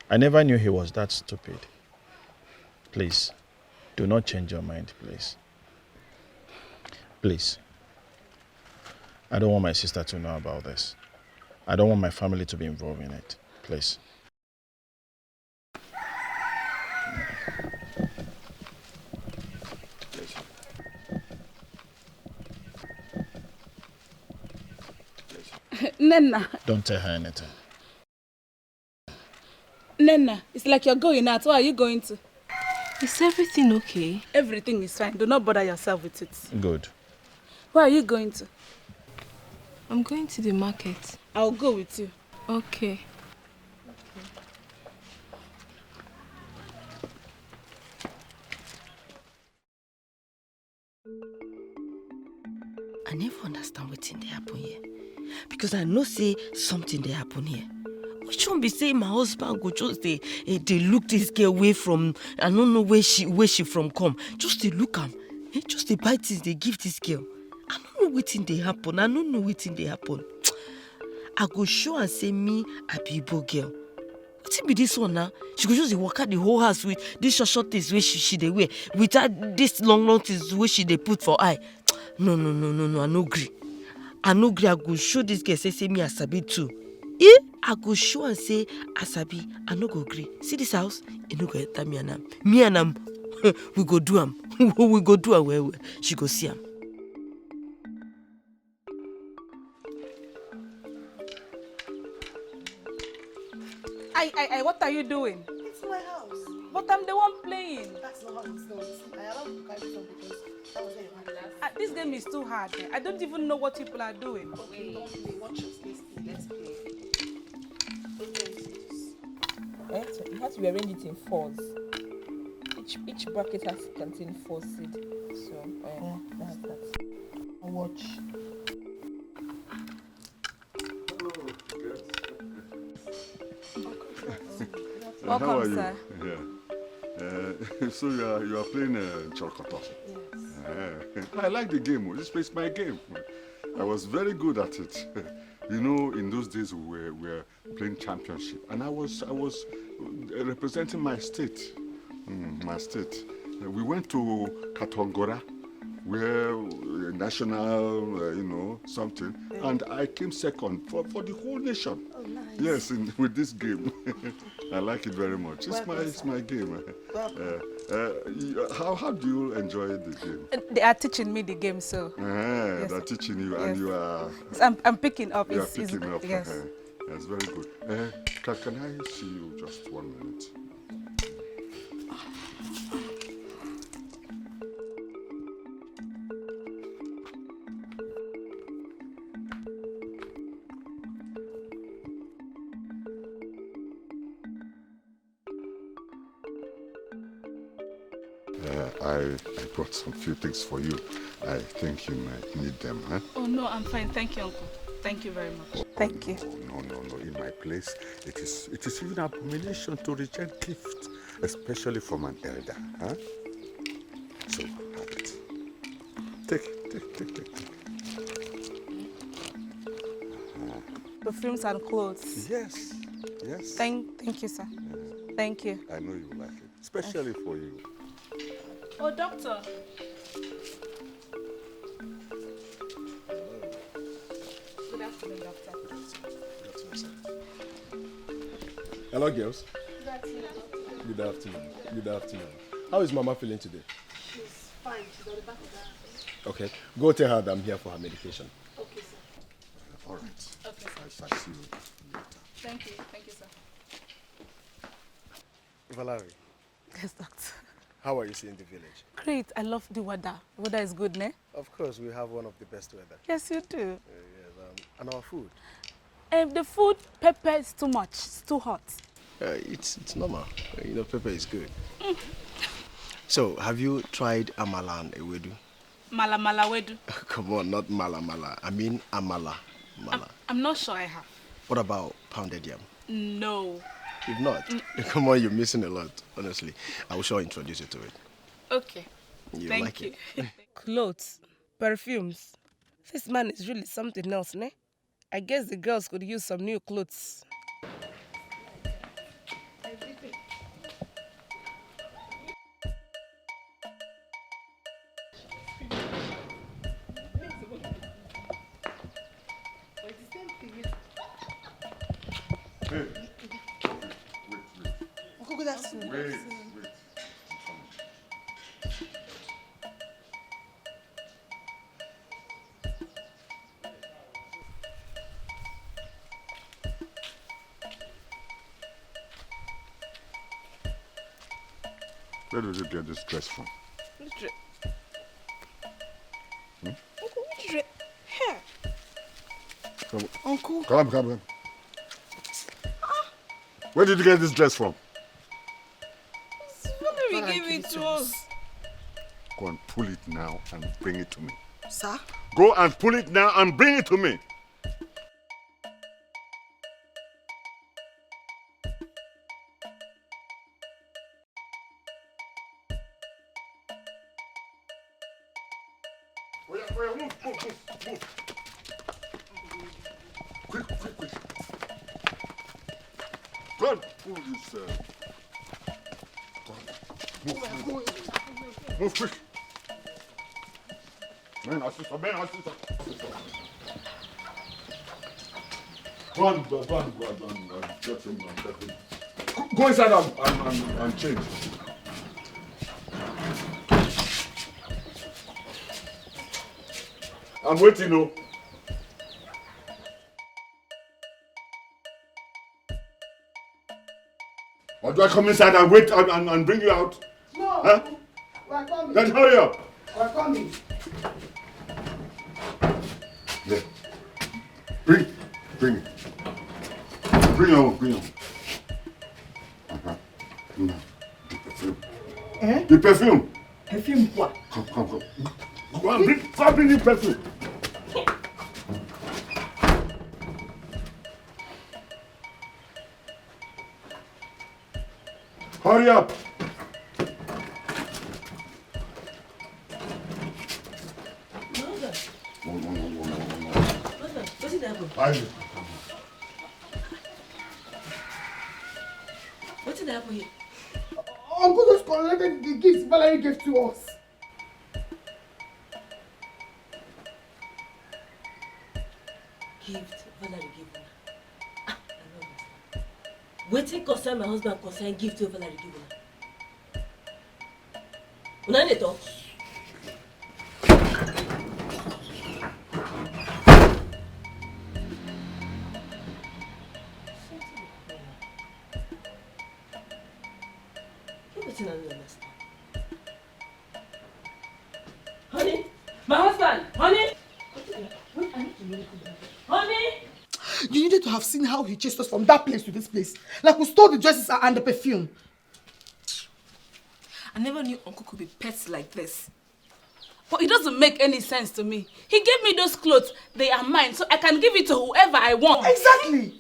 I never knew he was that stupid. Please, do not change your mind, please. Please. I don't want my sister to know about this. I don't want my family to be involved in it. Please. Nena, Don't tell her anything. Nena, it's like you're going out. Where are you going to? Is everything okay? Everything is fine. Do not bother yourself with it. Good. Where are you going to? I'm going to the market. I'll go with you. Okay. I never understand wetin dey happen here. Because I know say something dey happen here. Which one be say my husband go just dey look this girl away from, I don't know where she from come. Just dey look am. Just dey buy things dey give this girl. I don't know wetin dey happen. I go show and say me I be Igbo girl. Wetin be this one now? She go just dey waka the whole house with this short things wey she dey wear, without this long things wey she dey put for eye. No, I no gree. I go show this girl say me Asabi too. I go show and say Asabi, I no go gree. See this house? You no go enter me and am. Me and am, we go do am. We go do am well. She go see am. What are you doing? It's my house. But I'm the one playing. That's not how it's done. I allowed you to carry some because that was where you had last. This game is too hard. I don't even know what people are doing. Okay, don't play. Watch us. Let's play. Don't play this. You have to arrange it in fours. Each bracket has to contain 4 seeds. So, that's that. I'll watch. Welcome, how are you? sir. Yeah. So you are playing Chorkoto? Yes. I like the game. This is my game. I was very good at it. You know, in those days we were playing championship, and I was representing my state. We went to Katongora, where national, something, and I came second for the whole nation. Oh, nice. Yes, with this game. I like it very much. It's my game. How do you enjoy the game? They are teaching me the game, so. Yes, they're teaching you, and you are. I'm picking up. You are picking up. Yes. That's very good. Can I see you just 1 minute? I brought some few things for you. I think you might need them, huh? Oh no, I'm fine. Thank you, Uncle. Thank you very much. Thank you. No. In my place, it is even an abomination to reject gifts, especially from an elder, huh? So have it. Take. Perfumes and clothes. Yes. Thank you, sir. Thank you. I know you like it, especially for you. Oh, doctor. Hello, girls. Good afternoon. Good afternoon. How is Mama feeling today? She's fine. She's on the back of the house. Okay. Go tell her that I'm here for her medication. Okay, sir. All right. Okay, sir. I shall see you later. Thank you. Thank you, sir. Valerie, Yes, doctor. how are you seeing the village? Great. I love the weather. The weather is good, ne? Of course, we have one of the best weather. Yes, you do. Yes, and our food. The food, pepper is too much. It's too hot. It's normal. You know, pepper is good. So, have you tried amala and ewedu? Mala mala wedu. Come on, not mala mala. I mean amala. Mala. I'm not sure I have. What about pounded yam? No. If not, come on, you're missing a lot, honestly. I will sure introduce you to it. Okay. You Thank like you. it? Clothes, perfumes. This man is really something else, ne? I guess the girls could use some new clothes. Hey. Uncle, good afternoon. Wait. Where did you get this dress from? Which dress? Hmm? Uncle, which dress? Here. Come, Uncle. come. Where did you get this dress from? Valerie gave it to us. Go and pull it now and bring it to me. Sir? Go and pull it now and bring it to me. Move. Quick. Go and pull this. Move quick. Man, assist. Go and get him. Go inside and change. I'm waiting, no. Or do I come inside and wait and bring you out? No. Huh? We're coming. Then hurry up. We're coming. There. Bring it. Bring it. Uh-huh. The perfume. Eh? The perfume. Perfume what? Come. Go and bring the perfume. Hurry up. What's it happen? What did happen here? Uncle just collected the gifts Valerie gave to us. Gift Valerie gave una. I don't understand. Wetin concern my husband concern gift wey Valerie give una. Una dey talk. Wetin I no understand. Honey, my husband, honey. Wait, I need to really cool down. Honey. You needed to have seen how he chased us from that place to this place. Like we stole the dresses and the perfume. I never knew Uncle could be pets like this. But it doesn't make any sense to me. He gave me those clothes. They are mine, so I can give it to whoever I want. Exactly.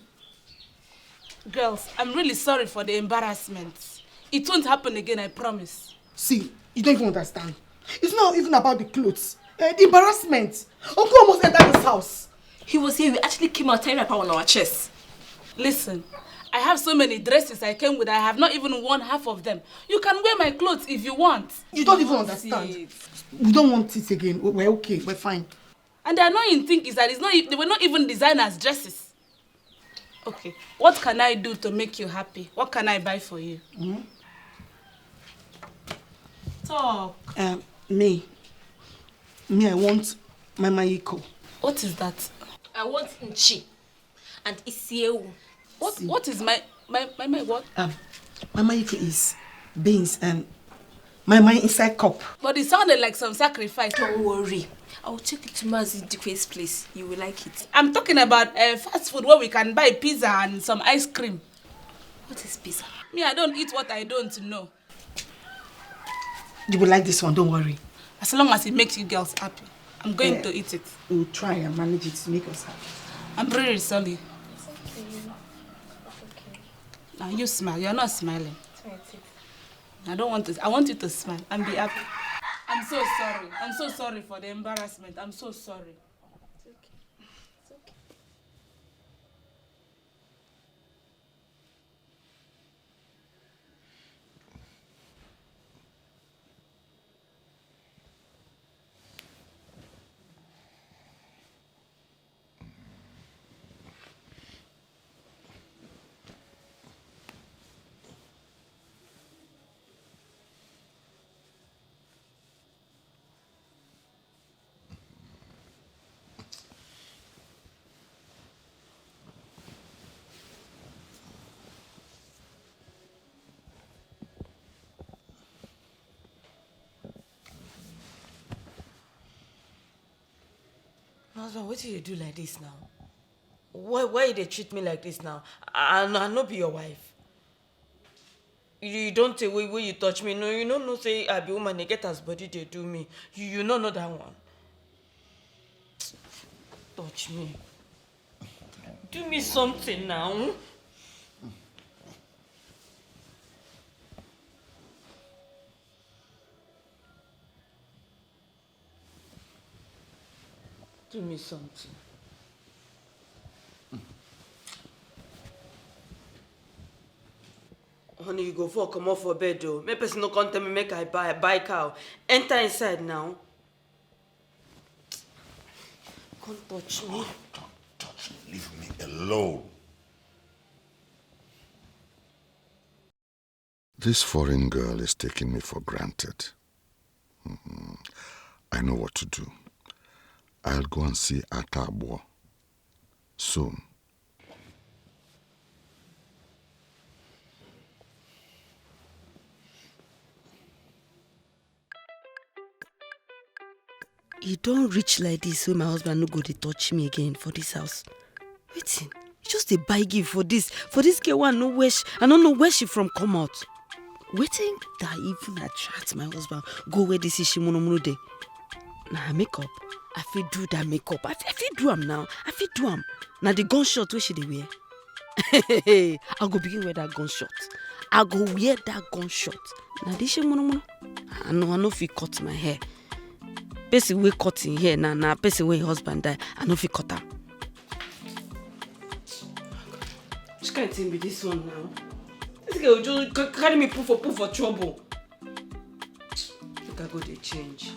Girls, I'm really sorry for the embarrassment. It won't happen again, I promise. See, you don't even understand. It's not even about the clothes. The embarrassment. Uncle almost entered this house. He was here. We actually came out tying wrapper on our chests. Listen, I have so many dresses I came with. I have not even worn half of them. You can wear my clothes if you want. You don't even understand. We don't want it again. We're okay. We're fine. And the annoying thing is that they were not even designers' dresses. Okay. What can I do to make you happy? What can I buy for you? Talk. Me, I want Mama Iko. What is that? I want nchi and isiewu. What is my what? Mama Iko is beans and my inside cup. But it sounded like some sacrifice. Don't worry. I will take it to Mazi Dikwe's place. You will like it. I'm talking about fast food where we can buy pizza and some ice cream. What is pizza? Me, I don't eat what I don't know. You will like this one, don't worry. As long as it makes you girls happy, I'm going to eat it. We'll try and manage it to make us happy. I'm really sorry. It's okay. Now you smile. You're not smiling. I don't want to. I want you to smile and be happy. I'm so sorry. I'm so sorry for the embarrassment. I'm so sorry. It's okay. It's okay. Husband, what do you do like this now? Why they treat me like this now? I not be your wife. You don't say where you touch me. No, you don't know say I be woman, they get as body they do me. You don't know that one. Touch me. Do me something now. Do me something. Honey, you go for come off for bed though. Make person no come tell me make I buy cow. Enter inside now. Can't touch me. Don't touch me. Leave me alone. This foreign girl is taking me for granted. I know what to do. I'll go and see Atabo soon. You don't reach like this so my husband no go to touch me again for this house. Waiting. Just a buy gift for this girl one no where I don't know where she from come out. Waiting that even attract my husband go where this is she mono day. Nah, makeup. I feel do that makeup. I feel do am now. I feel do am. Now the gunshot where she dey wear. I go begin wear that gunshot. I go wear that gunshot. Now this she mono. I know if cut my hair. Person we cut in hair now person when husband die. I know if cut am. Which kind of thing be this one now? This girl just carry me put for trouble. Look, I go dey change.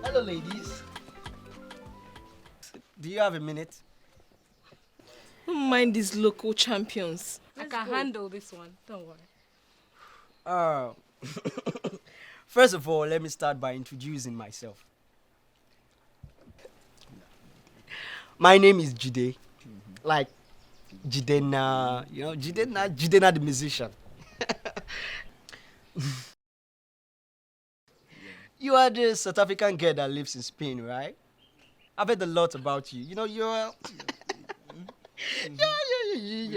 Hello, ladies. Do you have a minute? Don't mind these local champions. I can handle this one. Don't worry. First of all, let me start by introducing myself. My name is Jide. Like Jidena, you know, Jidena the musician. You are the South African girl that lives in Spain, right? I've heard a lot about you. You know, you're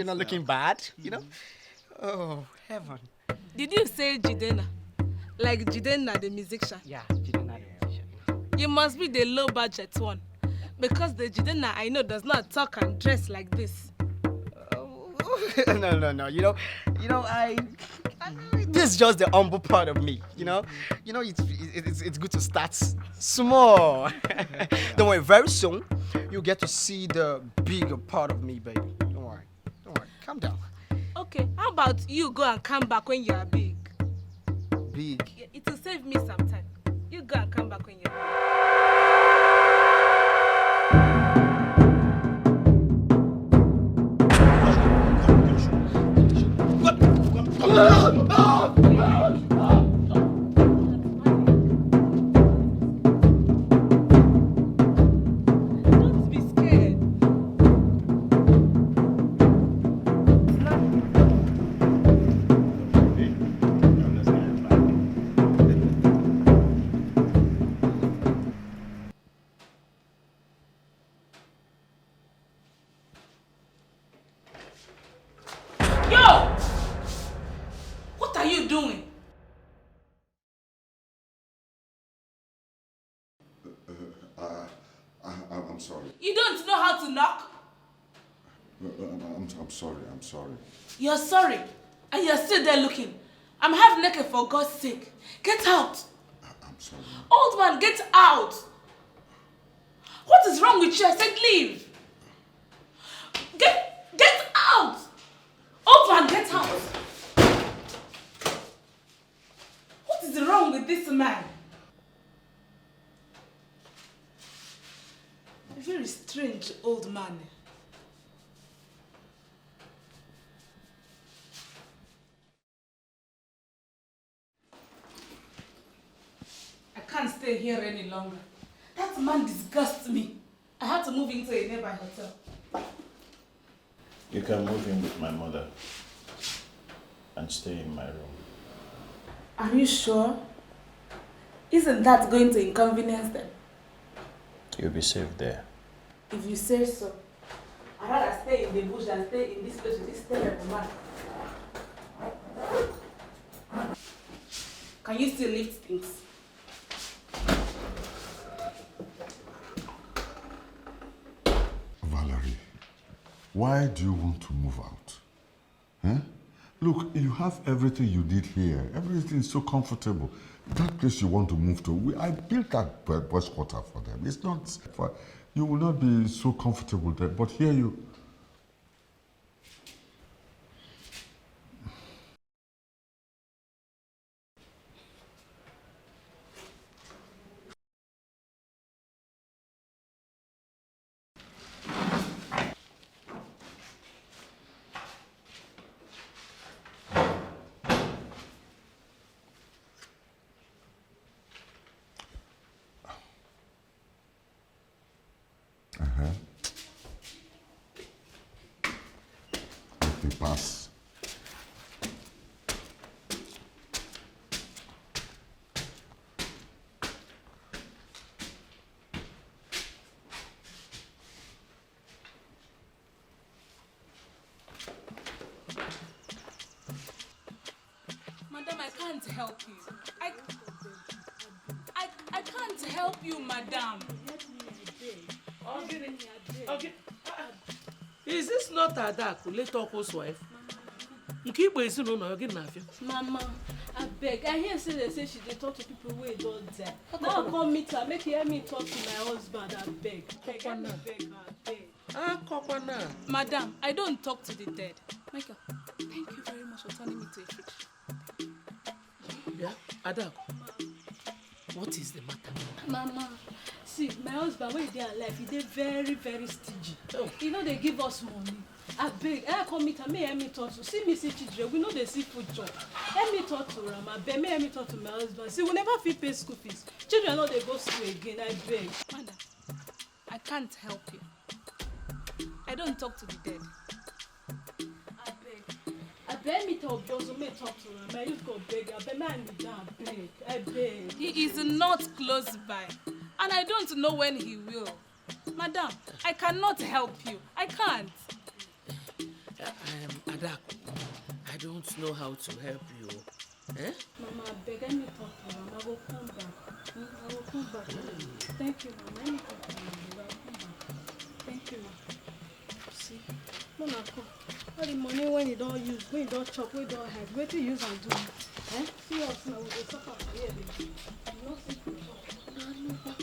not looking bad, you know? Oh, heaven. Did you say Jidena? Like Jidena the musician? Yeah, Jidena the musician. You must be the low budget one. Because the Jidena I know does not talk and dress like this. No. This is just the humble part of me. It's good to start small. Don't worry. Very soon, you'll get to see the bigger part of me, baby. Don't worry. Calm down. Okay, how about you go and come back when you are big? Big? Yeah, it will save me some time. You go and come back when you're big. Don't be scared. Yo! What are you doing? I'm sorry. You don't know how to knock? I'm sorry. You're sorry, and you're still there looking. I'm half naked for God's sake. Get out! I'm sorry. Old man, get out! What is wrong with you? I said leave! Get out! Old man, get out! What is wrong with this man? A very strange old man. I can't stay here any longer. That man disgusts me. I had to move into a nearby hotel. You can move in with my mother and stay in my room. Are you sure? Isn't that going to inconvenience them? You'll be safe there. If you say so. I'd rather stay in the bush than stay in this place with this terrible man. Can you still lift things? Valerie, why do you want to move out? Huh? Look, you have everything you need here. Everything is so comfortable. That place you want to move to, I built that boys' quarter for them. It's not, you will not be so comfortable there, but here you... Let me pass. Madam, I can't help you. I can't help you, madam. Okay. Is this not Adaku, late uncle's wife? You keep wasting on her again, Nafia. Mama, I beg. I hear they say she dey talk to people who don't die. Now I come meet her, make her hear me talk to my husband. I beg. Madam, I don't talk to the dead. Michael, thank you very much for turning me to a freak. Yeah, Adaku. What is the matter? Mama, see, my husband, when he dey alive, he dey very, very stingy. He know they give us money. I beg, I come meet her, may I me talk to. See me see children, we know they see food job. Let me talk to Ram, I beg, may I me talk to my husband. See, we never fit pay school fees. Children know they go school again, I beg. Madam, I can't help you. I don't talk to the dead. I beg me talk, also may talk to Ram. I just go beg, I beg, may I me down, I beg. He is not close by, and I don't know when he will. Madam, I cannot help you. I can't. Adaku, I don't know how to help you. Eh? Mama, I beg, let me talk to Ram. I will come back. I will come back. Thank you, Mama. Let me talk to Ram. I will come back. Thank you, ma. See, Monaco, all the money when you don't use, when you don't chop, when you don't have, wait till you use and do it. Eh? See us now, we will suffer for here, baby. You don't see to chop.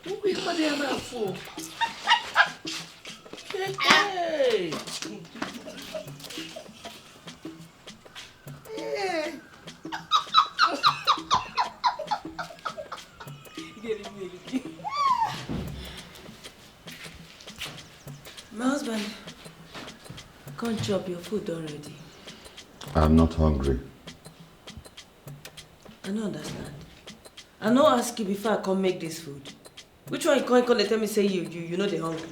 Who we for the other for? Hey! Hey. My husband, can't chop your food already. I'm not hungry. I don't understand. I no ask you before I come make this food. Which one you come tell me say you know the hungry?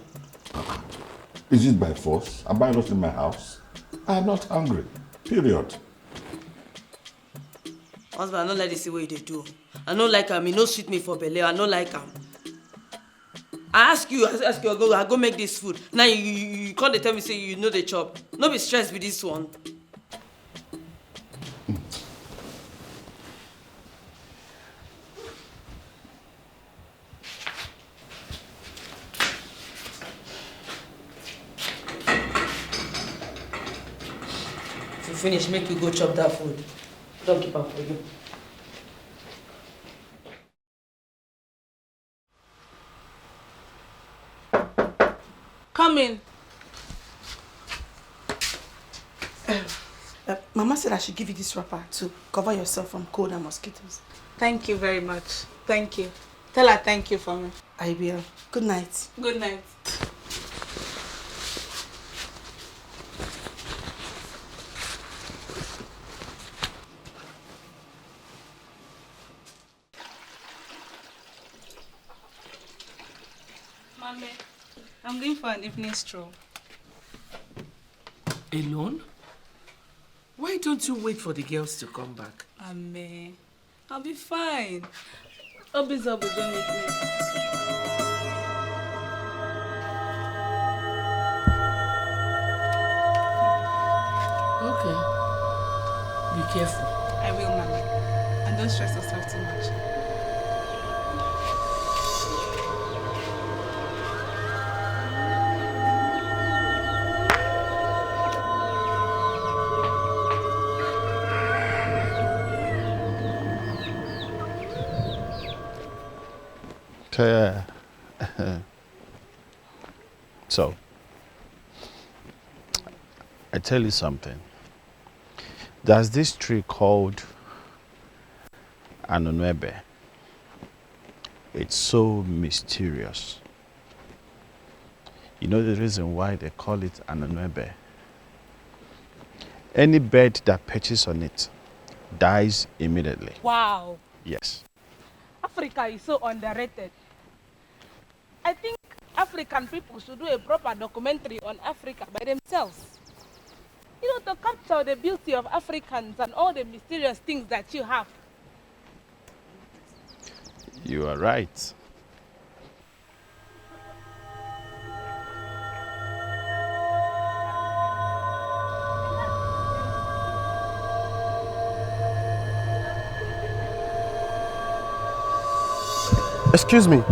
Is it by force? Am I not in my house? I'm not hungry. Period. Husband, I don't like this way they do. I don't like him. He no sweet me for belly. I don't like him. I ask you, I go make this food. Now you come tell me say you know the chop. No be stressed with this one. If you finish, make you go chop that food. Don't keep up for you. Come in. Mama said I should give you this wrapper to cover yourself from cold and mosquitoes. Thank you very much. Thank you. Tell her thank you for me. I will. Good night. Good night. Mommy, I'm going for an evening stroll. Alone? Why don't you wait for the girls to come back? Mommy, I'll be fine. Obi's will be going with me. Okay. Be careful. I will, Mommy. And don't stress yourself too much. So, I tell you something. There's this tree called Anonwebe. It's so mysterious. You know the reason why they call it Anonwebe? Any bird that perches on it dies immediately. Wow. Yes. Africa is so underrated. I think African people should do a proper documentary on Africa by themselves. You know, to capture the beauty of Africans and all the mysterious things that you have. You are right. Excuse me.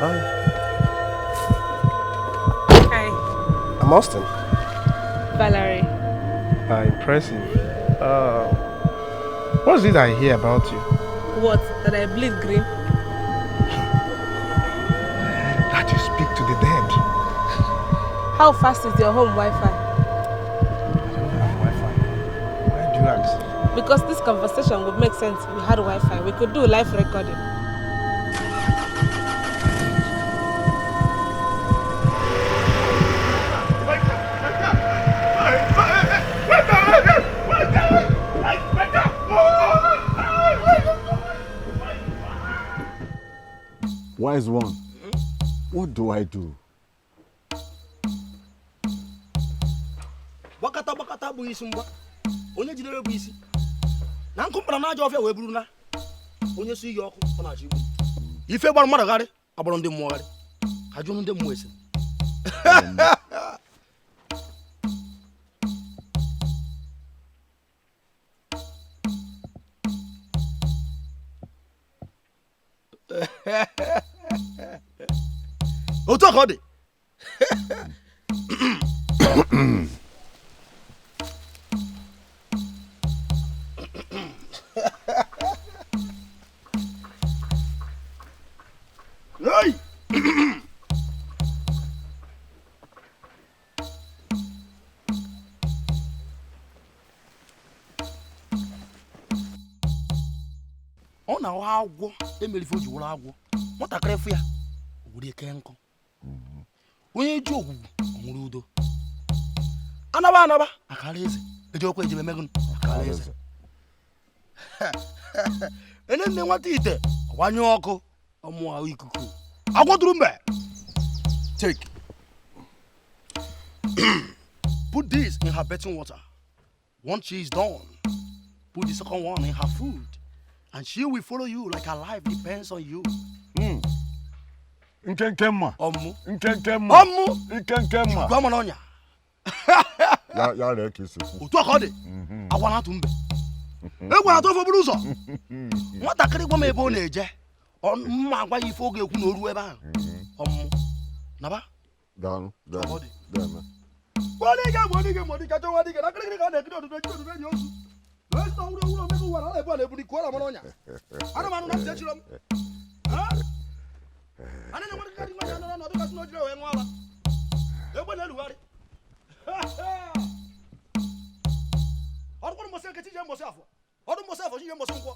Hi. Hi. I'm Austin. Valerie. Impressive. What's it I hear about you? What? That I bleed green? That you speak to the dead. How fast is your home Wi-Fi? I don't have Wi-Fi. Why do you ask? Because this conversation would make sense if we had Wi-Fi. We could do live recording. Wise one, what do I do? Bakata bụ isi mgba. Onye jidere bụ isi. Na nkụmpara na aja ọfịa wee buru na. Onye su iyi ọkụ ọ na-achị igbu. Ife gbara mmadụ gharị, agbara ndị mmụọ gharị. Ka jụọ ndị mmụọ esi. talk all day. Hey! Ọ na-ahụ agwọ emerife o ji wụrụ agwọ nwatakịrị fụ ya o were eke nkụ onye ji ogwugwu ọ nwụrụ udo anaba akara eze ejekwa ejebe megụnụ akara eze ene nne nwata ite ọgbanyụ ọkụ ọmụ ahụ ikuku agwọ duru mbe take put this in her bathing water. Once she is done, put the second one in her food. And she will follow you like her life depends on you. Nkemma. Omu. Nkemma. Omu. Nkemma. Gwa manonya. Ya le kisi. Otu akode. Agwa na tumbe. Egwa na to fo buru ụzọ. Nwata kiri gwa m ebe ọ na-eje. Mma agwa ife oge ekwu na oru ebe ahụ. Omu. Naba. Danu. Modiga, John Wadiga, na kiri ka na ekiri odudu enyi ozu. Let's not make one ala ebe a na-ebu n'iko ala manonya. Ana manu na mchechiro m. Ana na nwere kadi nwanya na ọdụ kasị n'ojire wee nwa ala. Egbe na-elugharị. Ọdụ kwụrụ mbọsị nke tije mbọsị afọ. Ọdụ mbọsị afọ tije mbọsị nkwọ.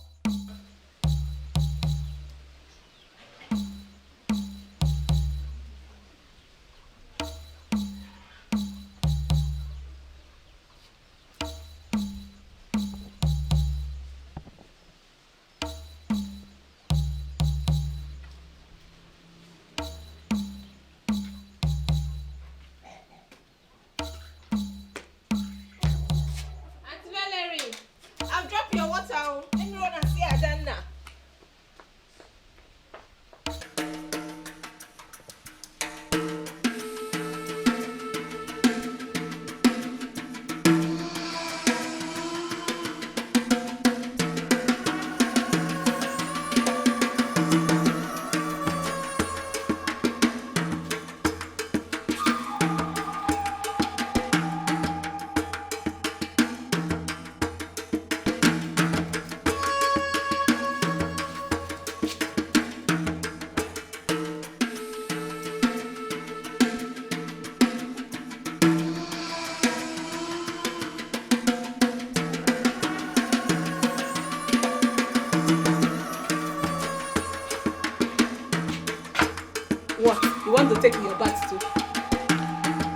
What? You want to take me your bath too?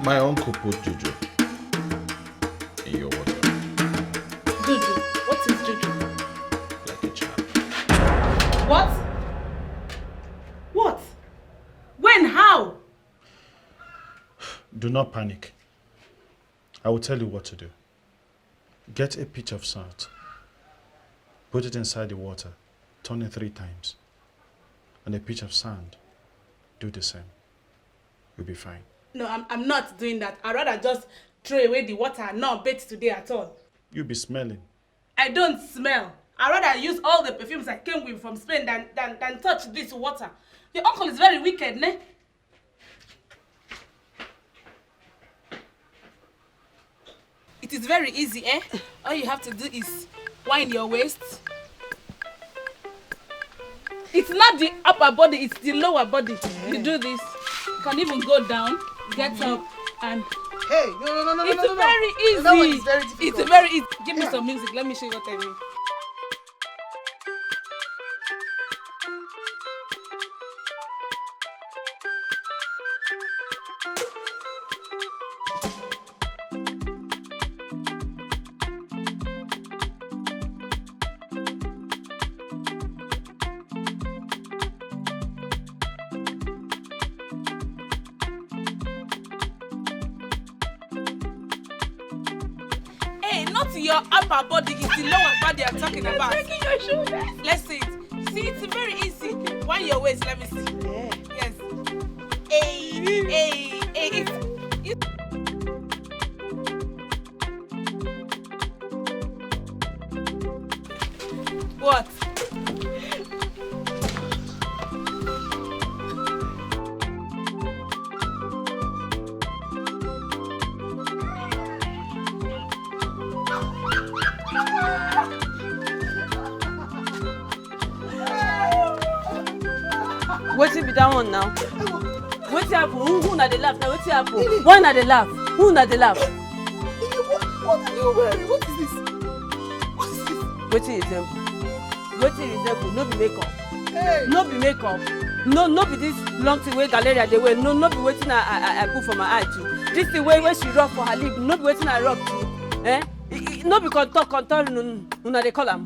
My uncle put juju in your water. Juju? What is juju? Like a charm. What? What? When? How? Do not panic. I will tell you what to do. Get a pinch of salt. Put it inside the water. Turn it 3 times. And a pinch of sand. Do the same. You'll be fine. No, I'm not doing that. I'd rather just throw away the water and not bathe today at all. You'll be smelling. I don't smell. I'd rather use all the perfumes I came with from Spain than touch this water. Your uncle is very wicked, ne? It is very easy, eh? All you have to do is wind your waist. It's not the upper body, it's the lower body. You do this. You can even go down, get up, and... Hey, no. It's very easy. That one is very difficult. It's very easy. Give me some music. Let me show you what I mean. Not your upper body, it's the lower body I'm talking about. Taking your shoulders. Let's see it. See, it's very easy. Wind your waist, let me see. Yeah. Yes. Hey. What? Wetin be that one now? Wetin happen? Who na dey laugh now? Wetin happen? Why na dey laugh? Who na dey laugh? What are you wearing? What is this? What is this? Wetin resemble? Wetin resemble? No be makeup. Hey. No be makeup. No be this long thing wey Galleria dey wear. No be wetin I put for my eye too. This thing wey she rub for her lip. No be wetin I rub too. Eh? No be contour una dey call am.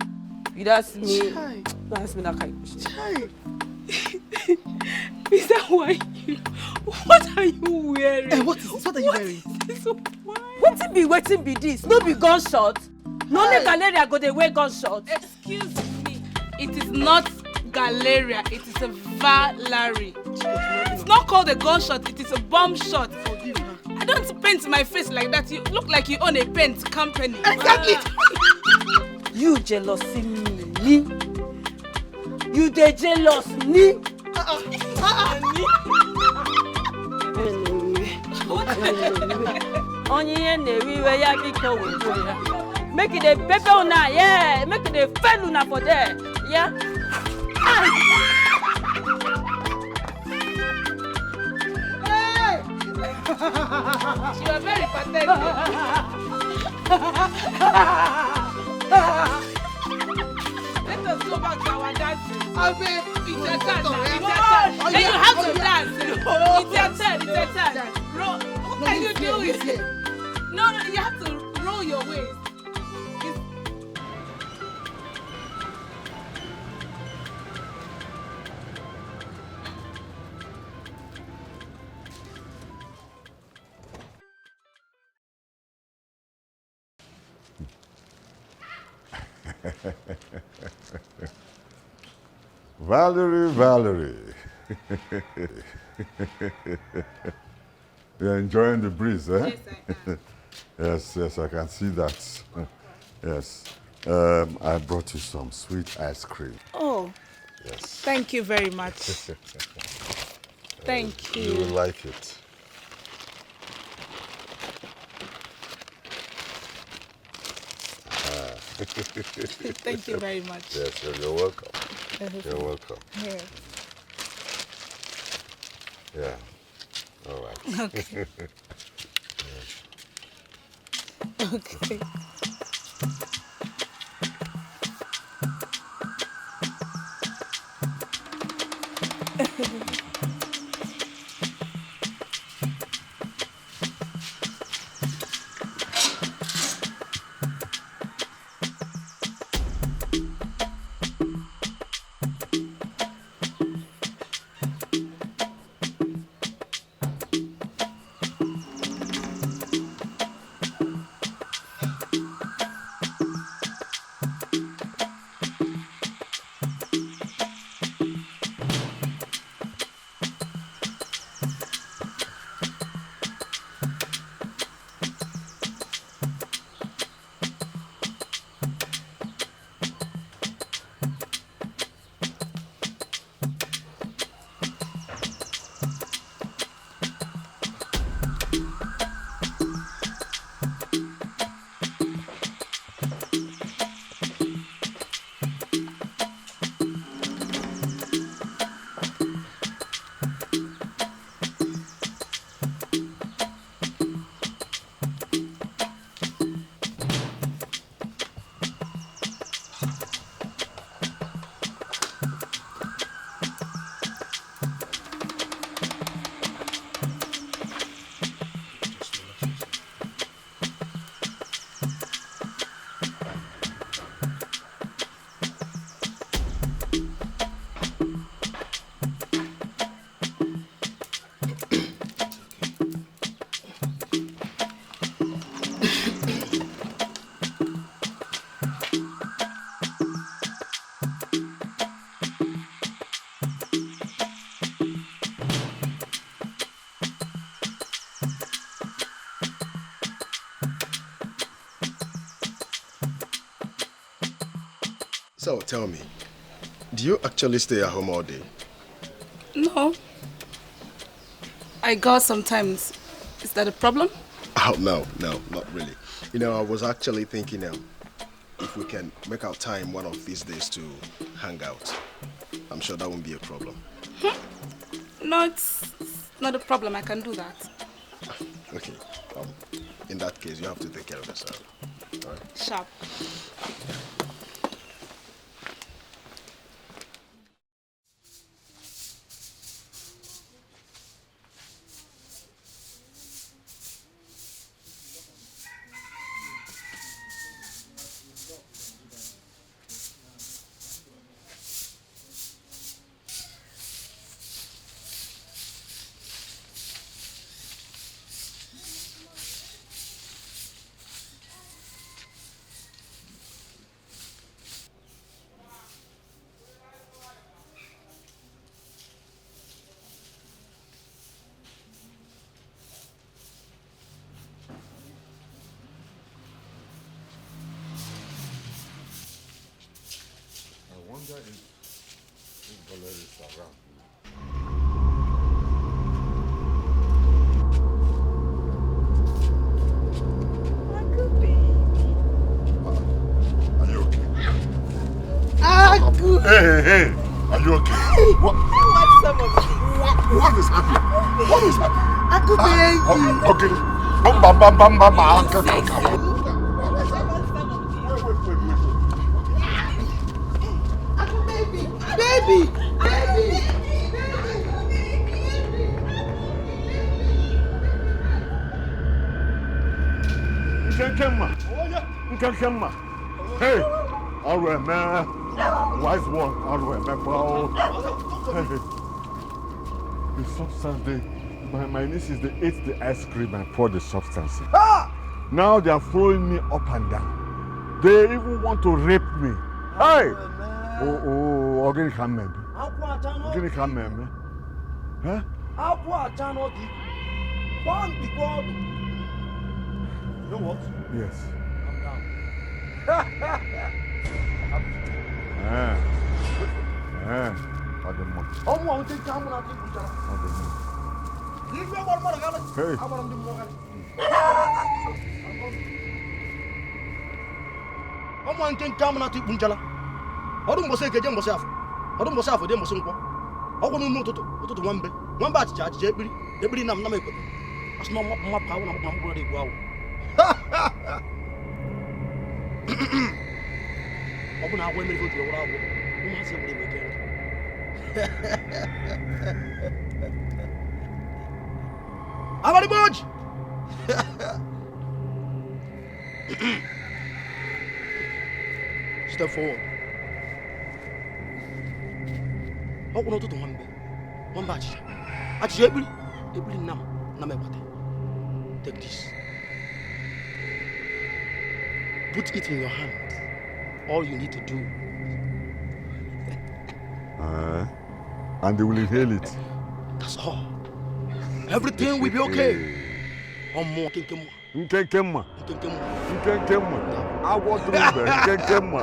You dey ask me. No ask me that kind of question. Is that why you? What are you wearing? What is this? What are you wearing? Wetin be this? No be gunshot. No only Galleria go dey wear gunshot. Excuse me. It is not Galleria. It is a Valerie. It's not called a gunshot. It is a bomb shot. I don't paint my face like that. You look like you own a paint company. Exactly. You jealousy me. You dey jealous me. Onye na-eriwe ya biko wego ya. Make it a pepper una, yeah. Make it a fell una for there, yeah. Hey! You are very pathetic. Let us go back to our dancing. It's your turn now. It's your turn. Then you have to dance. It's your turn. It's your turn. What are you doing? No, you have to roll your waist. Valerie. You're enjoying the breeze, eh? Yes, I am. Yes, I can see that. Yes. I brought you some sweet ice cream. Oh. Yes. Thank you very much. Thank you. You will like it. Thank you very much. Yes, you're welcome. You're welcome. Yeah. Yeah. All right. Okay. Okay. So tell me, do you actually stay at home all day? No. I go sometimes. Is that a problem? Oh, no, not really. You know, I was actually thinking if we can make our time one of these days to hang out. I'm sure that won't be a problem. No, it's not a problem. I can do that. Okay. In that case, you have to take care of yourself. All right? Sharp. I wonder if Valerie is around. Are you okay? Aku! Hey! Are you okay? What's some of this? What is happening? What is happening? Aku baby! Okay. Bam. Aku baby! Baby! Nkemma. Hey! Alright, man. Wise one. Alright, man. Hey. The substance, my nieces, they ate the ice cream and poured the substance in. Now they are throwing me up and down. They even want to rape me. Hey! Ogini come, man. Ogini come, man. Huh? You know what? Yes. Calm down. Ọmọ àwọn tí ń ká múra tí kò jára. Yìí gbé bọ́ọ̀lù mọ́ra gálẹ̀. Àwọn ọmọdé mọ́ gálẹ̀. Ọmọ àwọn tí ń ká múra tí kò jára. Ọdún mbọ̀sẹ̀ èkejì mbọ̀sẹ̀ àfọ̀. Ọdún mbọ̀sẹ̀ àfọ̀ dé mbọ̀sẹ̀ nkwọ. Ọkụ n'ụmụ ụtụtụ nwambe. Nwambe achịcha ekpiri nam ekwe. Asị na mmapụ ahụ na mkpụrụ dị egwu ahụ. Ọ bụ na agwọ emere otu ọwụrụ agwọ. Ụmụazị egwure eme ekere. Abariboji! Step forward. Ọ kwụrụ ụtụtụ nwamba achịcha ekpiri nam ekwate. Take this. Put it in your hand. All you need to do. And they will inhale it. That's all. Everything will be okay. Ọmọ Nkemma. Agwọ tụrụ mbe Nkemma.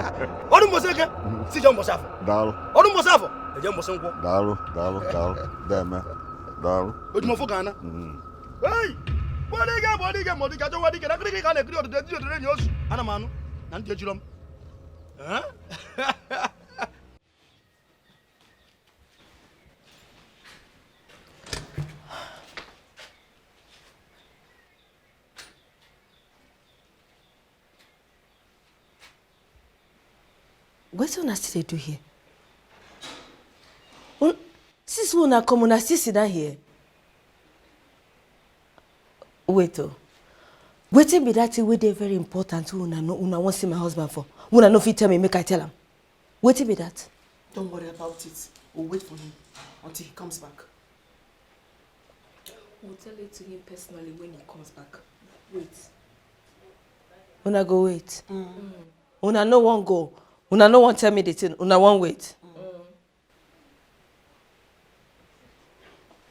Ọdún mbọsị eke, si jẹ mbọsị afọ. Daalụ. Ọdún mbọsị afọ, eje mbọsị nkwọ. Daalụ. Deme. Daalụ. Ojúmọ̀ fún Ghana. Hey! Bọ́dígẹ̀ mọ̀dígẹ̀ wá dígẹ̀ dákìrìkì ká nẹ̀kìrì ọ̀dọ̀dẹ̀ ní oṣù. Ana m anụ na ndị ejiri m. Wetin una still dey do here? Since una come, una still sit down here? Wait oh. Wetin be that thing wey dey very important wey una wan see my husband for? Una no fit tell me make I tell am. Wetin be that? Don't worry about it. We'll wait for him until he comes back. We'll tell it to him personally when he comes back. Wait. Una go wait. Una no wan go. Una no wan tell me the thing. Una wan wait.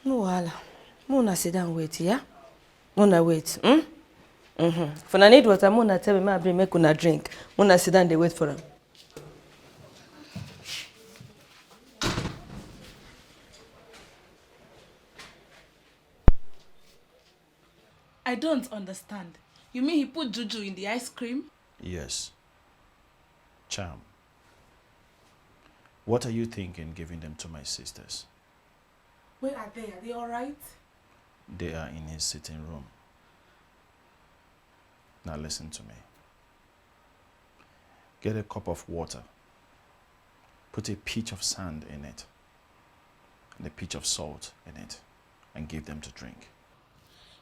No wahala. Una sit down wait, yeah? Una wait. If una need water, una tell me ma bring make una drink. Una sit down dey wait for am. I don't understand. You mean he put juju in the ice cream? Yes. Charm. What are you thinking giving them to my sisters? Where are they? Are they alright? They are in his sitting room. Now listen to me. Get a cup of water. Put a pinch of sand in it. And a pinch of salt in it. And give them to drink.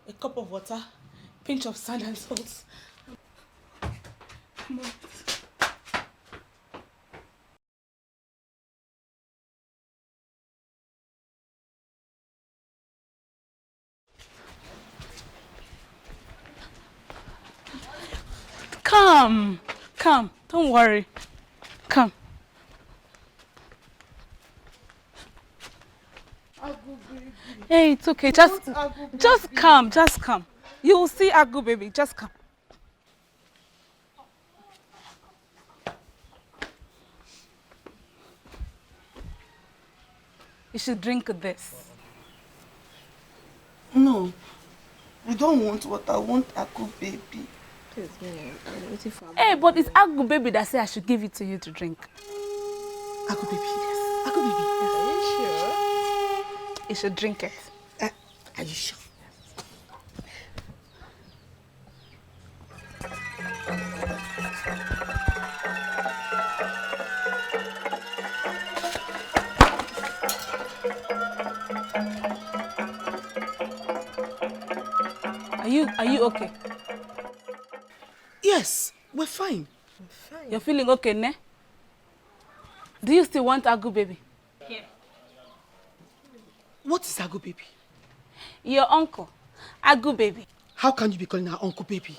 A cup of water, pinch of sand and salt. Come on. Come, don't worry. Come. Hey, it's okay. Just come. You will see Agu baby. Just come. You should drink this. No, we don't want water. I want Agu baby. Please, I'm waiting for Hey, but it's Agu baby that said I should give it to you to drink. Agu baby, yes. Agu baby. Yes. Are you sure? You should drink it. Are you sure? Are you okay? Yes, we're fine. You're feeling okay, ne? Do you still want Agu baby? Here. What is Agu baby? Your uncle, Agu baby. How can you be calling her uncle baby?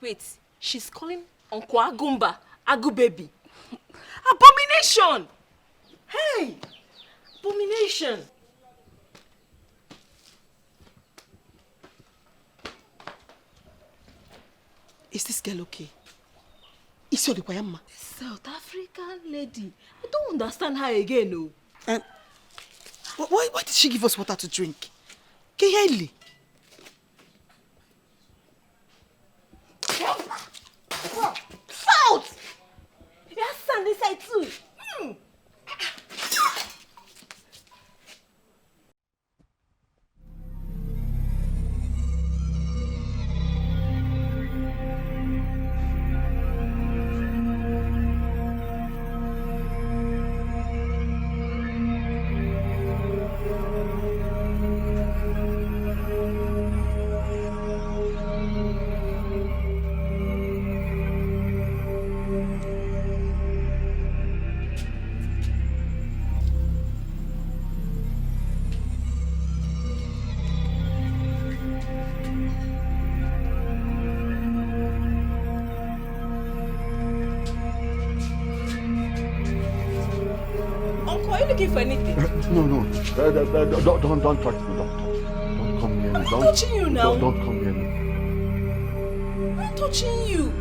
Wait, she's calling Uncle Agumba Agu baby. Abomination! Hey! Abomination! Is this girl okay? Is your Wayama? South African lady. I don't understand her again, no. And why did she give us water to drink? Keheli. South! You have sand inside too. Are you looking for anything? No. Don't touch me. Don't come near me. I'm touching you now. Don't come near me. I'm touching you.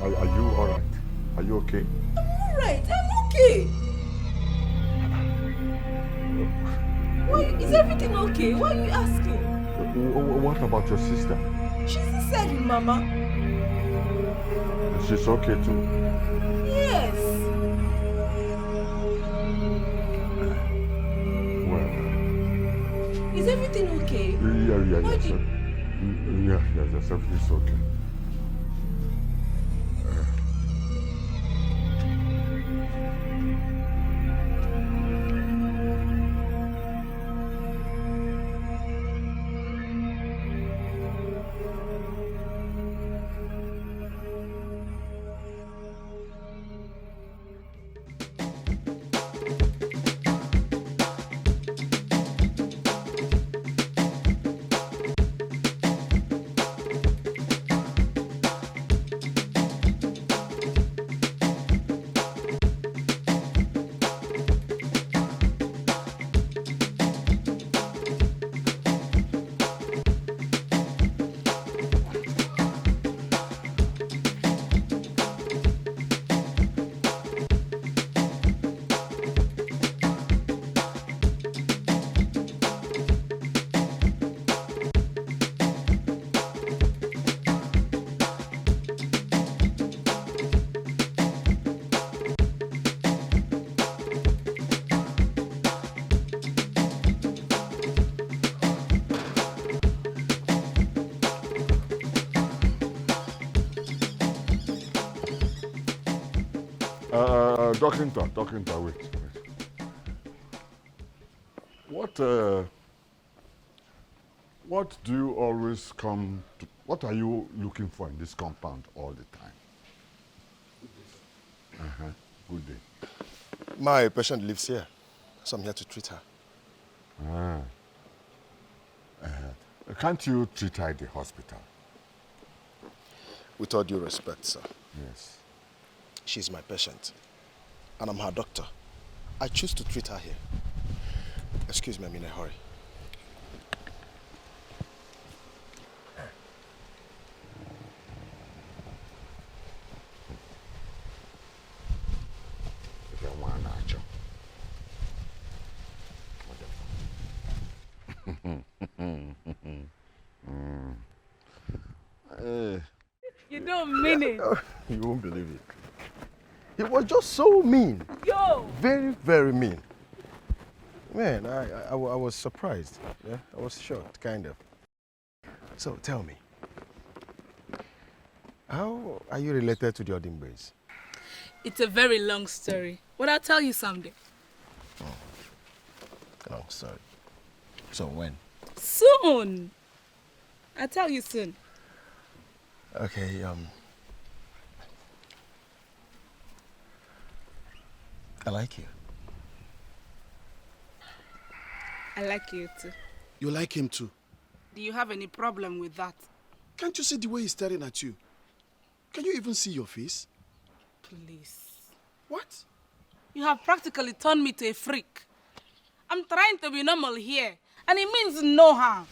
Are you alright? Are you okay? I'm alright. I'm okay. Why? Is everything okay? Why are you asking? What about your sister? She's inside with Mama. She's okay too. Yes. Well. Is everything okay? Yes, everything's okay. Doctor, wait. What do you always come to? What are you looking for in this compound all the time? Good day. My patient lives here, so I'm here to treat her. Can't you treat her at the hospital? With all due respect, sir. Yes. She's my patient, and I'm her doctor. I choose to treat her here. Excuse me, I'm in a hurry. You don't mean it. You won't believe it. He was just so mean. Yo! Very, very mean. Man, I was surprised. Yeah, I was shocked, kind of. So tell me, how are you related to the Odimbes? It's a very long story, but I'll tell you someday. Long story. So when? Soon. I'll tell you soon. Okay, I like you. I like you too. You like him too? Do you have any problem with that? Can't you see the way he's staring at you? Can you even see your face? Please. What? You have practically turned me to a freak. I'm trying to be normal here, and it means no harm.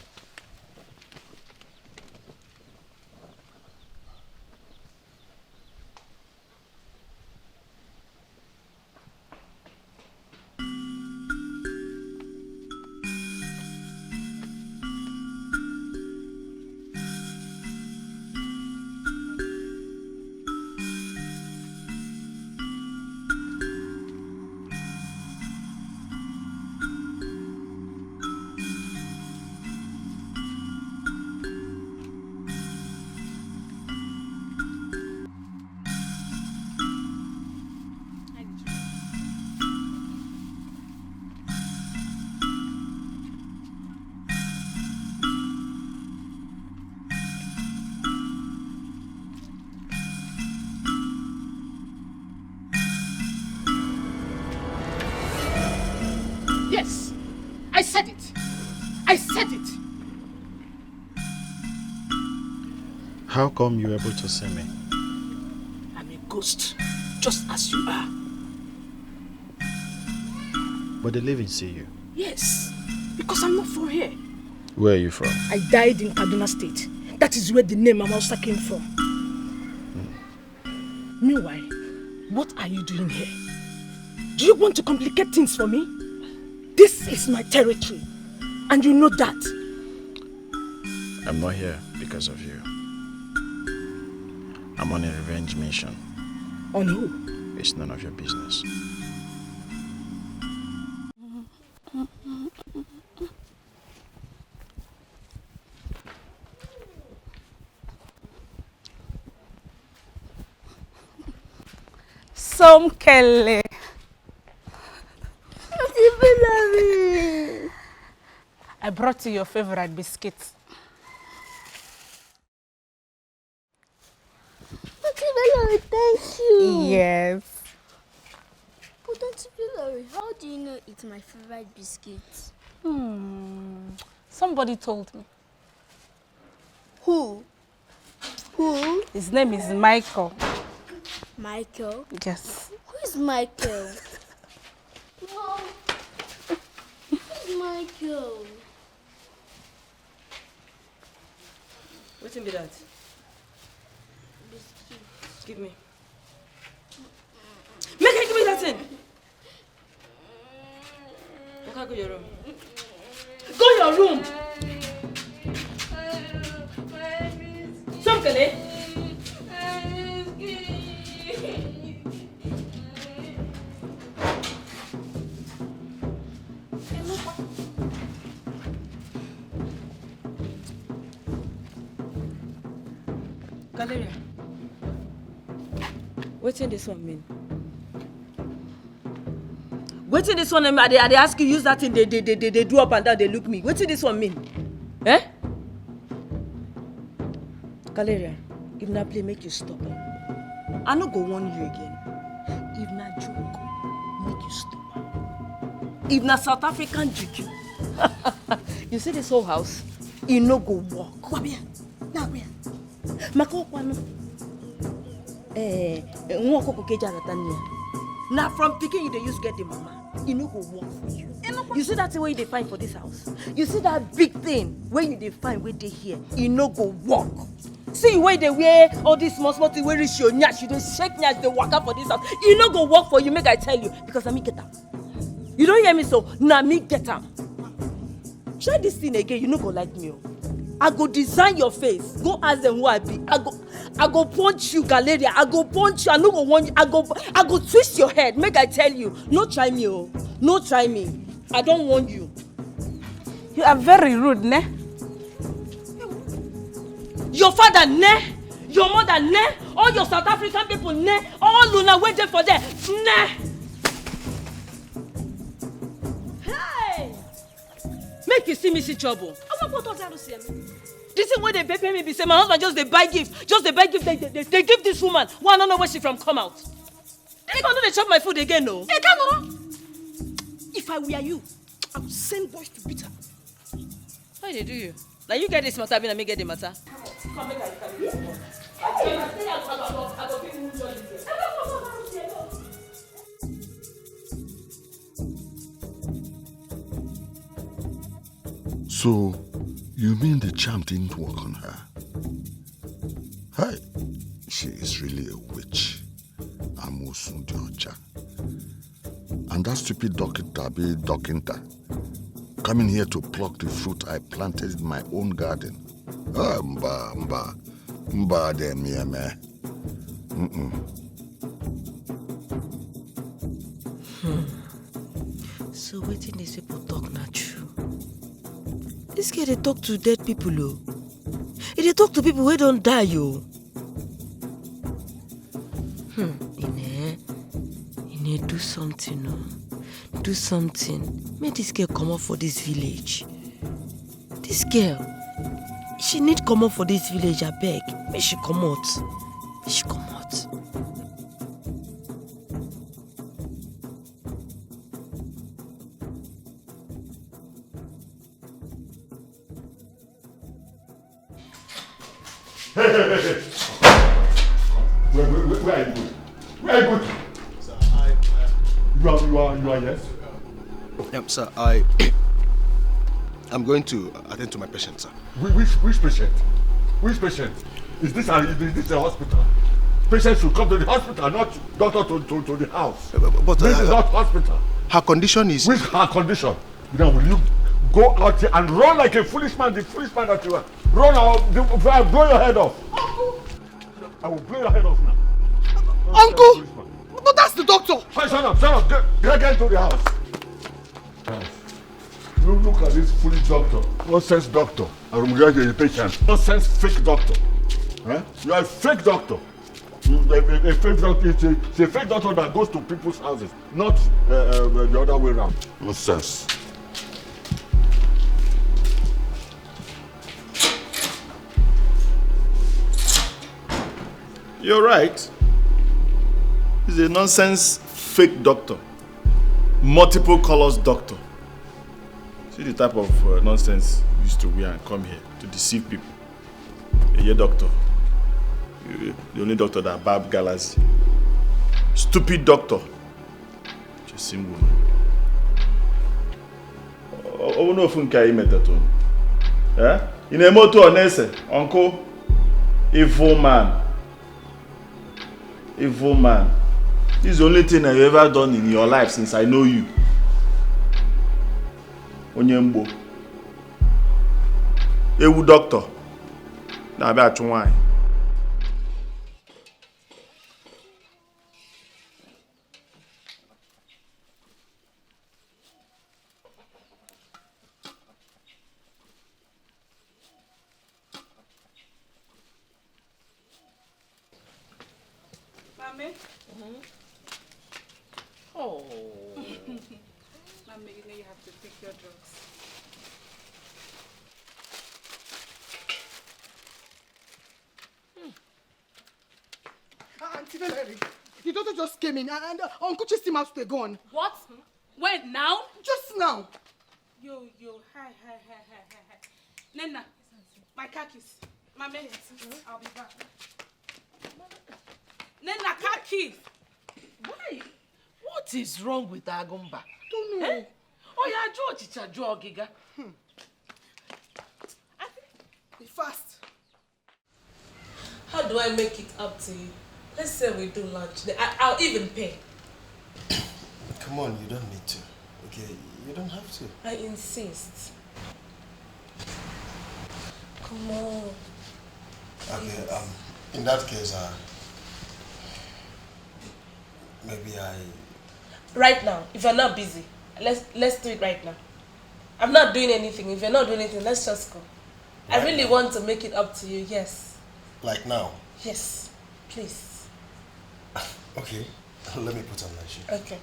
Yes, I said it. I said it. How come you're able to see me? I'm a ghost, just as you are. But the living see you. Yes, because I'm not from here. Where are you from? I died in Kaduna State. That is where the name Amausa came from. Meanwhile, what are you doing here? Do you want to complicate things for me? This is my territory, and you know that. I'm not here because of you. I'm on a revenge mission. On who? It's none of your business. Some Kelly. I brought you your favorite biscuits. Thank you. Yes. But Auntie Valerie, how do you know it's my favorite biscuit? Somebody told me. Who? Who? His name is Michael. Michael? Yes. Who is Michael? Mom. Who's Michael? What's in that? Biscuit. Give me. Make her give me that thing. Okay, go your room. Go your room. Some Kele. Galeria. What's in this one mean? Wetin this one I dey ask you use that thing they do up and down, they look me. Wetin this one mean? Eh? Galeria, if na play, make you stop. I no go warn you again. If na joke, make you stop. If na South African juju, you see this whole house, e no go work. Wabia, na where? Mako kwano. Nwa koko keja ratania. Na from pikin you dey use get the mama. E no go work for you. You see that thing where you dey find for this house? You see that big thing where you dey find where they here? E no go work. See where they wear all this small thing where reach your nyash, you dey shake nyash, dey waka for this house. E no go work for you, make I tell you, because na me get am. You don't hear me so? Na me get am. Try this thing again, you no go like me. I go design your face. Go ask them who I be. I go punch you, Galeria. I go punch you. I no go want you. I go twist your head. Make I tell you. No try me, oh. No try me. I don't want you. You are very rude, ne? Your father, ne? Your mother, ne? All your South African people, ne? All Luna waiting for them, ne? Hey! Make you see me see trouble. This is where they pay me. Be say my husband just they buy gift. They give this woman. One don't know where she from come out. They gonna they chop my food again, no? Hey, come on. If I were you, I would send boys to beat her. Why they do you? Now you get this matter, I me get the matter. Come make I carry you. So, you mean the charm didn't work on her? Hi, she is really a witch. Amusun Diocha. And that stupid Dokinta, coming here to pluck the fruit I planted in my own garden. Mba de mieme. So wetin these people talk na true? This girl they talk to dead people, oh. They talk to people who don't die, yo. Ine, do something, no. Do something. Make this girl come up for this village. This girl, she need come up for this village, I beg. Make she come out. Make she come out. Hey. Where are you going? Where are you going? Sir, You are yes? Yep, sir, I'm going to attend to my patient, sir. Which patient? Which patient? Is this a hospital? Patients should come to the hospital, not doctor to the house. But this is not hospital. Her condition is... Which her condition? Now will you go out here and run like a foolish man, the foolish man that you are? Run out, I'll blow your head off. Uncle! I will blow your head off now. Uncle! But that's the doctor! Hey, shut up. Get into the house. Yes. You look at this foolish doctor. Nonsense doctor. I'm going to the patient. Nonsense fake doctor. Huh? You are a fake doctor. A fake doctor it's a fake doctor that goes to people's houses, not the other way around. Nonsense. You're right. He's a nonsense fake doctor. Multiple colors doctor. See the type of nonsense you used to wear and come here to deceive people. A year doctor. The only doctor that Bab Galaxy. Stupid doctor. Just same woman. Oh no funka I met that one. Eh? In a motor nese, uncle. Evil man. Evil man. This is the only thing I've ever done in your life since I know you. Onyembo. Ewu doctor. Na be achunwai. Oh. Mommy, you know you have to take your drugs. Auntie Valerie, the daughter just came in and Uncle chased him out to the gun. What? When? Now? Just now. Yo, hi. Nena, my khakis. Mommy, I'll be back. Nena, khakis. Why? What is wrong with Agumba? Don't know. Oh, yeah, George, Giga. Be fast. How do I make it up to you? Let's say we do lunch. I'll even pay. Come on, you don't need to. Okay, you don't have to. I insist. Come on. Okay, in that case, maybe Right now, if you're not busy, let's do it right now. I'm not doing anything. If you're not doing anything, let's just go. I really want to make it up to you, yes. Like now? Yes, please. Okay, let me put on my shoe. Okay.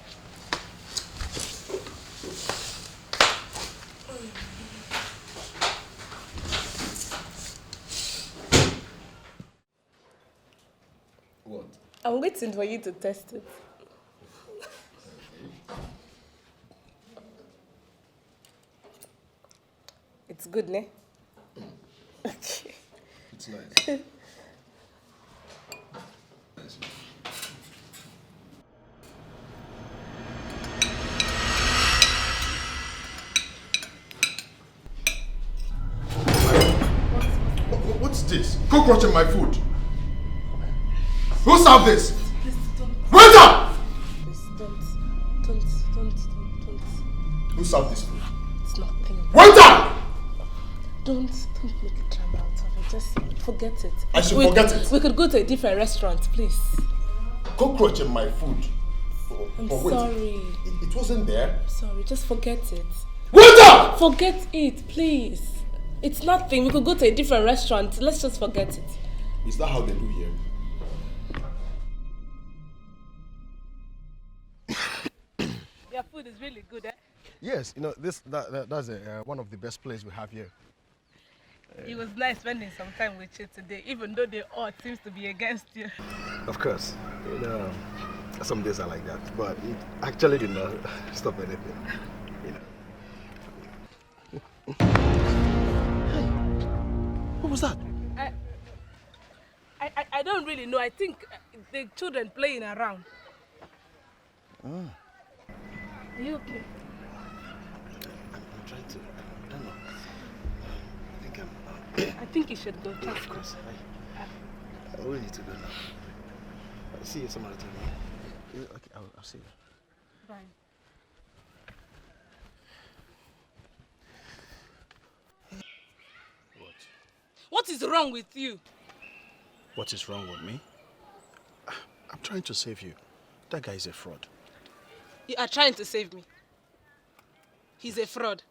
What? I'm waiting for you to test it. It's good, ne? Okay. It's nice. What's this? Cockroach in my food. Who served this? Waiter! Please don't. Who served this food? It's nothing. Waiter! Don't make a drama out of it. Just forget it. I should forget it. We could go to a different restaurant, please. Cockroach in my food. I'm Oh, wait. sorry. It wasn't there. Sorry, just forget it. Waiter! Forget it, please. It's nothing. We could go to a different restaurant. Let's just forget it. Is that how they do here? Your food is really good, eh? Yes, you know, that's one of the best places we have here. It was nice spending some time with you today, even though the odds seems to be against you. Of course, you know, some days are like that, but it actually did not stop anything, you know. What was that? I don't really know. I think the children playing around. Ah. Are you okay? I'm trying to, I don't know. I think you should go. Yeah, of course. I really need to go now. I'll see you some other time. Yeah, okay, I'll see you. Bye. What is wrong with you? What is wrong with me? I'm trying to save you. That guy is a fraud. You are trying to save me. He's a fraud.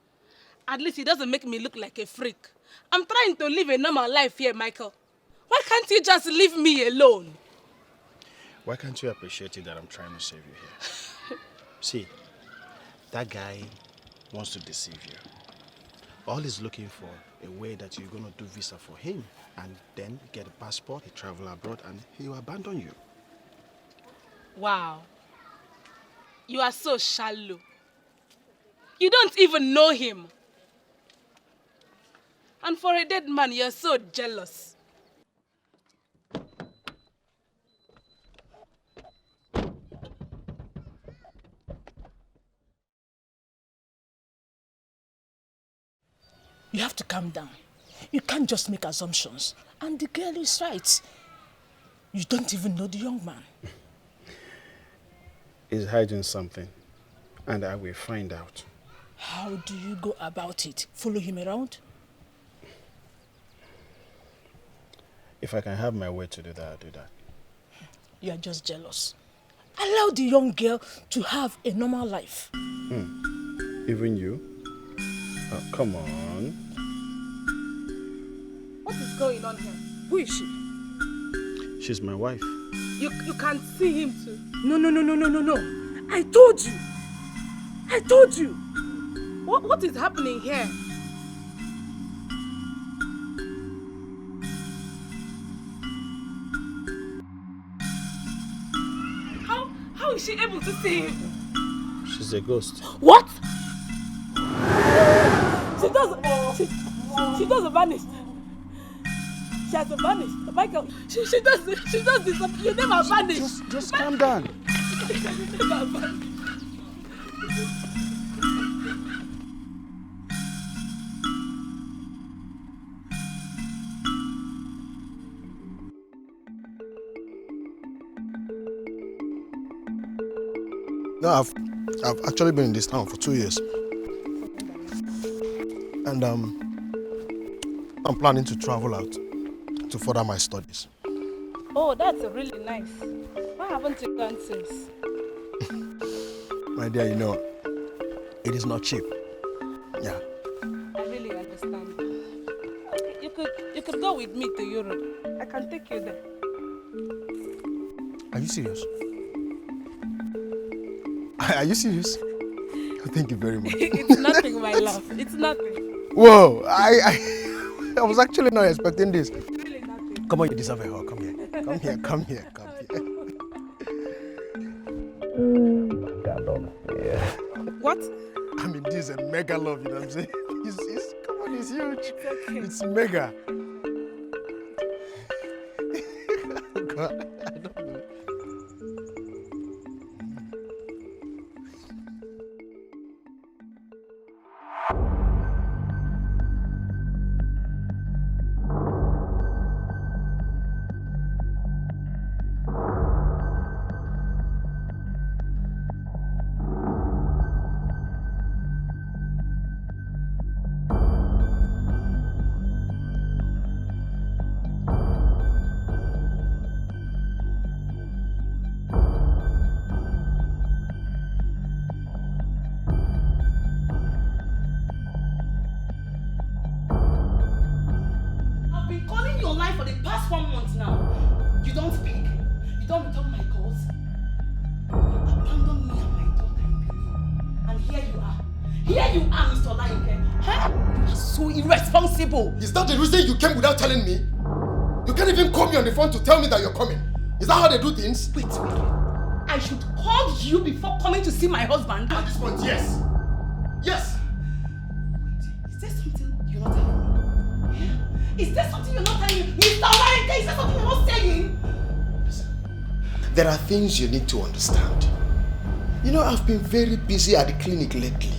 At least he doesn't make me look like a freak. I'm trying to live a normal life here, Michael. Why can't you just leave me alone? Why can't you appreciate it that I'm trying to save you here? See, that guy wants to deceive you. All he's looking for a way that you're going to do visa for him and then get a passport, he travel abroad, and he will abandon you. Wow. You are so shallow. You don't even know him. And for a dead man, you're so jealous. You have to calm down. You can't just make assumptions. And the girl is right. You don't even know the young man. He's hiding something, and I will find out. How do you go about it? Follow him around? If I can have my way to do that, I'll do that. You are just jealous. Allow the young girl to have a normal life. Even you? Oh, come on. What is going on here? Who is she? She's my wife. You can't see him too. No. I told you. I told you. What is happening here? How is she able to see him? She's a ghost. What? She doesn't vanish. She has vanished. Michael, she does this. You never vanish. Just calm down. You never vanish. No, I've actually been in this town for 2 years. And I'm planning to travel out to further my studies. Oh, that's really nice. Why haven't you gone since? My dear, you know, it is not cheap. Yeah. I really understand. You could go with me to Europe. I can take you there. Are you serious? Are you serious? Thank you very much. It's nothing, my love. It's nothing. Whoa, I was actually not expecting this. Really nothing. Come on, you deserve a hug. Come here. Come here. Come here. Come here. What? I mean, this is a mega love, you know what I'm saying? Come on, it's huge. It's okay. It's mega. God, I don't know. Is that the reason you came without telling me? You can't even call me on the phone to tell me that you're coming. Is that how they do things? Wait. I should call you before coming to see my husband? At this point, yes. Yes. Wait, is there something you're not telling me? Yeah? Is there something you're not telling me? Mr. Olarinde, is there something you're not saying? Listen, there are things you need to understand. You know, I've been very busy at the clinic lately.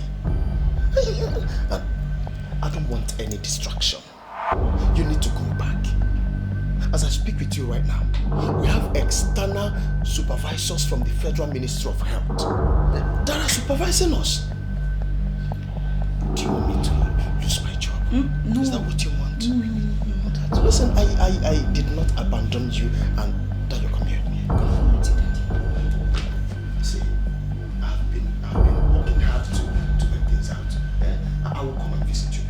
I don't want any distraction. You need to go back. As I speak with you right now, we have external supervisors from the Federal Ministry of Health that are supervising us. Do you want me to lose my job? No. Is that what you want? No. Listen, I did not abandon you and that you come here with me. Come with Daddy. See, I've been working hard to make things out. I will come and visit you.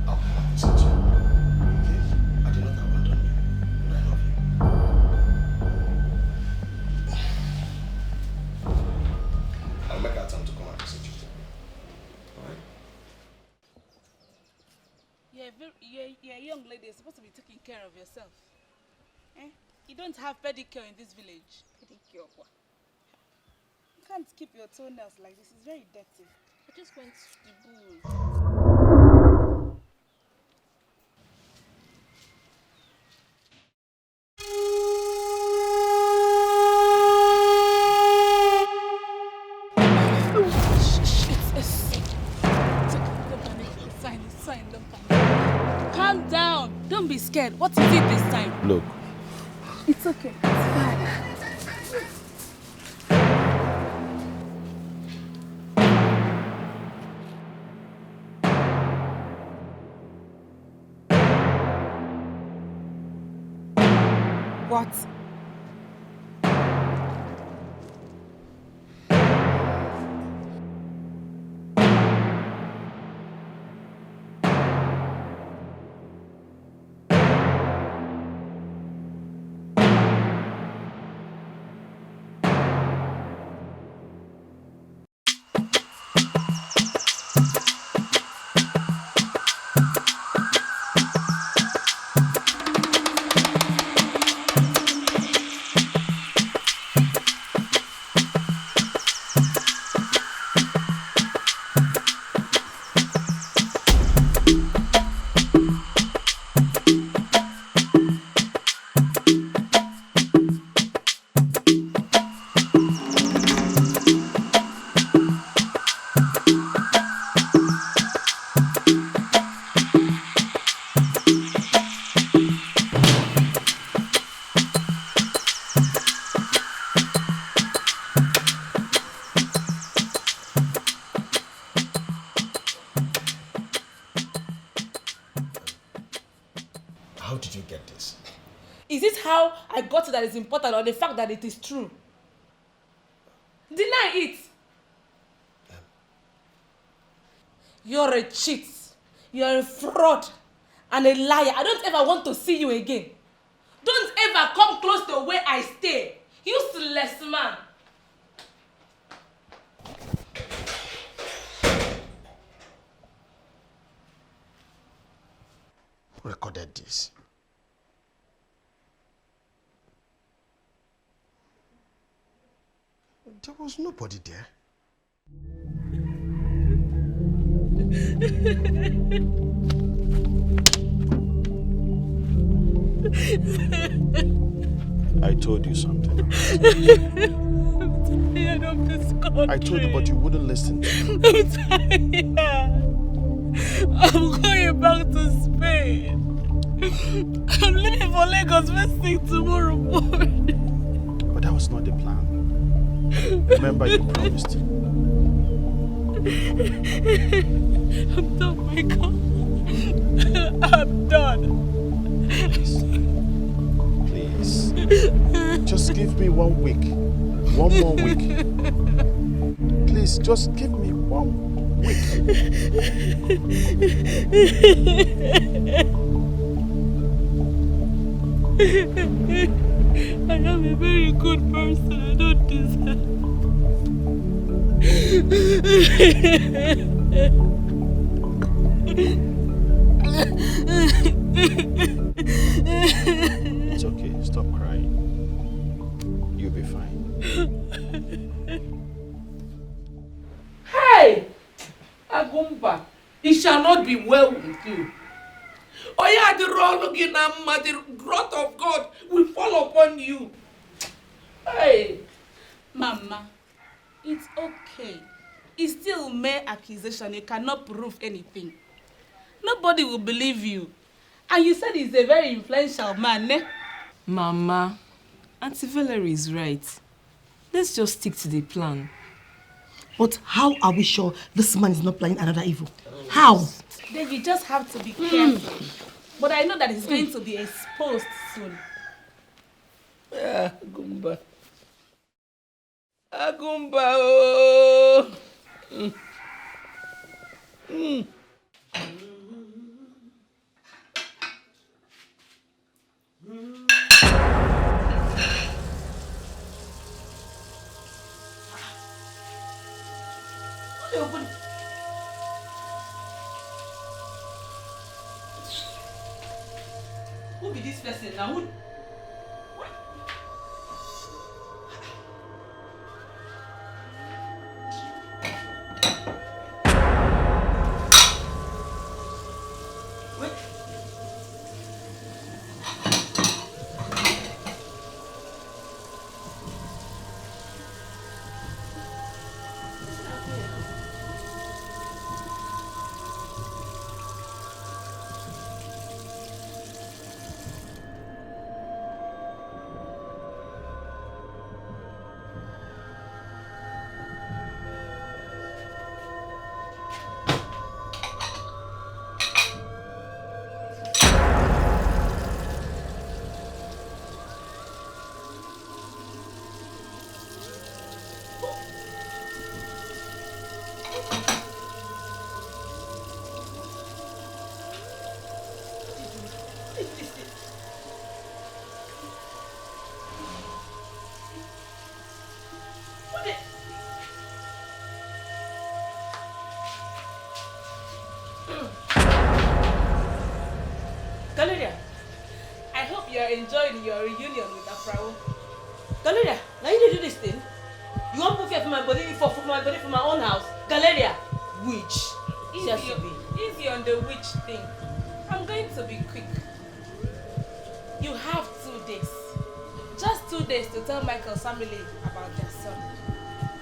I'll come and visit you. Okay? I did not abandon you, but I love you. I'll make out time to come and visit you. Alright? You're a young lady. You're supposed to be taking care of yourself. You don't have pedicure in this village. Pedicure? What? You can't keep your toenails like this. It's very dirty. I just went to the bull. It's fine, don't panic. Calm down. Don't be scared. What is it this time? Look. It's okay. It's fine. What? How did you get this? Is it how I got it that is important or the fact that it is true? Deny it. You're a cheat. You're a fraud and a liar. I don't ever want to see you again. Don't ever come close to where I stay. Useless man. Who recorded this? There was nobody there. I told you something. I'm tired of this country. I told you, but you wouldn't listen. I'm tired. I'm going back to Spain. I'm leaving for Lagos first thing tomorrow morning. But that was not the plan. Remember, you promised. I'm done, Michael. I'm done. Please. Just give me 1 week. 1 more week. Please, just give me 1 week. I am a very good person. I don't deserve. It's okay. Stop crying. You'll be fine. Hey! Agumba, it shall not be well with you. Oh yeah, the wrong again, the wrath of God will fall upon you. Hey! Mama, it's okay. It's still mere accusation. You cannot prove anything. Nobody will believe you. And you said he's a very influential man, eh? Mama, Auntie Valerie is right. Let's just stick to the plan. But how are we sure this man is not planning another evil? How? Then you just have to be careful. But I know that he's going to be exposed soon. Agumba. Agumba, oh! Who be this person now? Who? Galeria, I hope you are enjoying your reunion with Afrao. Galeria, now you do this thing. You want to put fear for my body, for my own house. Galeria, witch. Easy on the witch thing. I'm going to be quick. You have 2 days. Just 2 days to tell Michael's family about their son.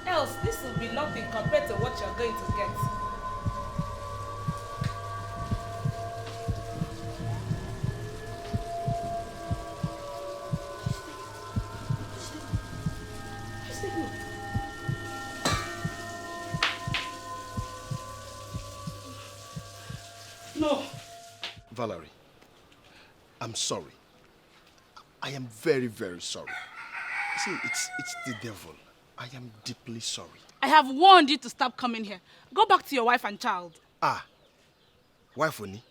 Else, this will be nothing compared to what you're going to get. Valerie, I'm sorry. I am very, very sorry. See, it's the devil. I am deeply sorry. I have warned you to stop coming here. Go back to your wife and child. Wife Oni?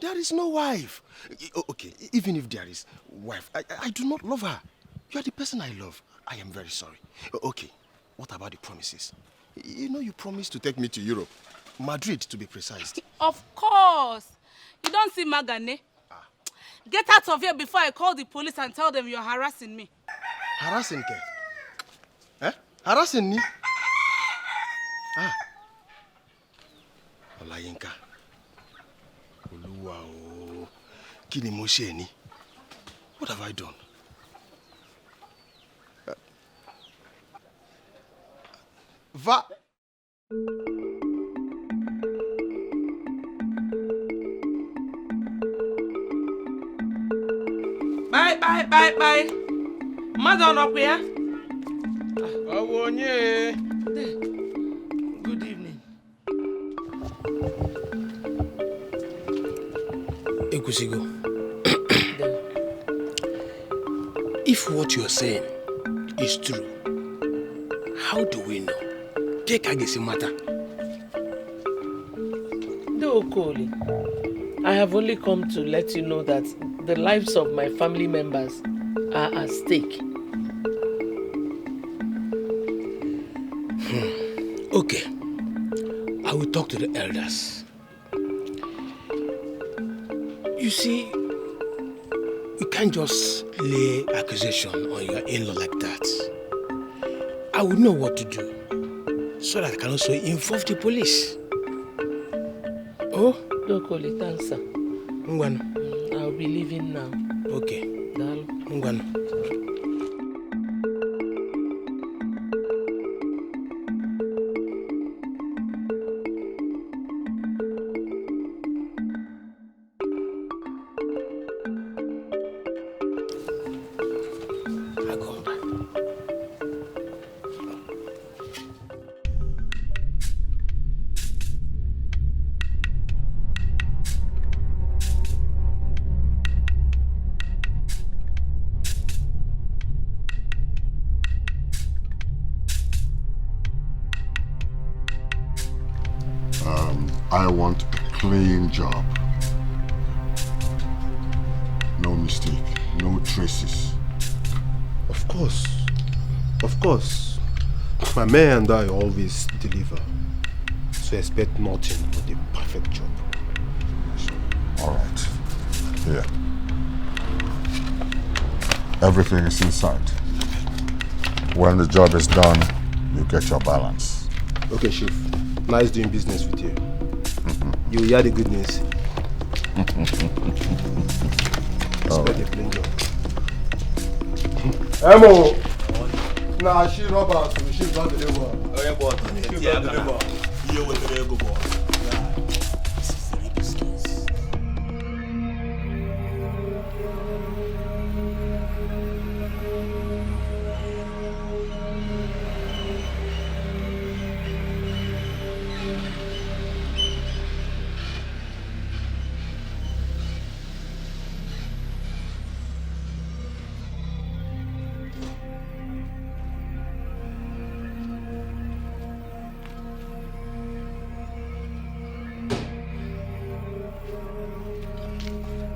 There is no wife. Okay, even if there is wife, I do not love her. You are the person I love. I am very sorry. Okay, what about the promises? You know you promised to take me to Europe. Madrid, to be precise. Of course. You don't see Magane. Get out of here before I call the police and tell them you're harassing me. Harassing Ke? Eh? Harassing me? Olayinka. Oluwa o. Kini mo ṣe ni? What have I done? Va. Bye. Mother up here. Good evening. Ekusigo. If what you're saying is true, how do we know? Take a matter. Okoli, I have only come to let you know that the lives of my family members are at stake. Okay. I will talk to the elders. You see, you can't just lay accusation on your in-law like that. I will know what to do so that I can also inform the police. Oh? Dokoli, thanks, sir. Ngwano. I'll be leaving now. Okay. Dalo. Ngwano. I want a clean job. No mistake, no traces. Of course. My man and I always deliver. So expect nothing but the perfect job. All right. Here. Everything is inside. When the job is done, you get your balance. Okay, Chief. Nice doing business with you. You hear the good news. Expect a plain job. Emo! Nah, she robbers, so she's not deliver. Oh, yeah, boy. She's not deliver. You with the ego, boy. This is very business.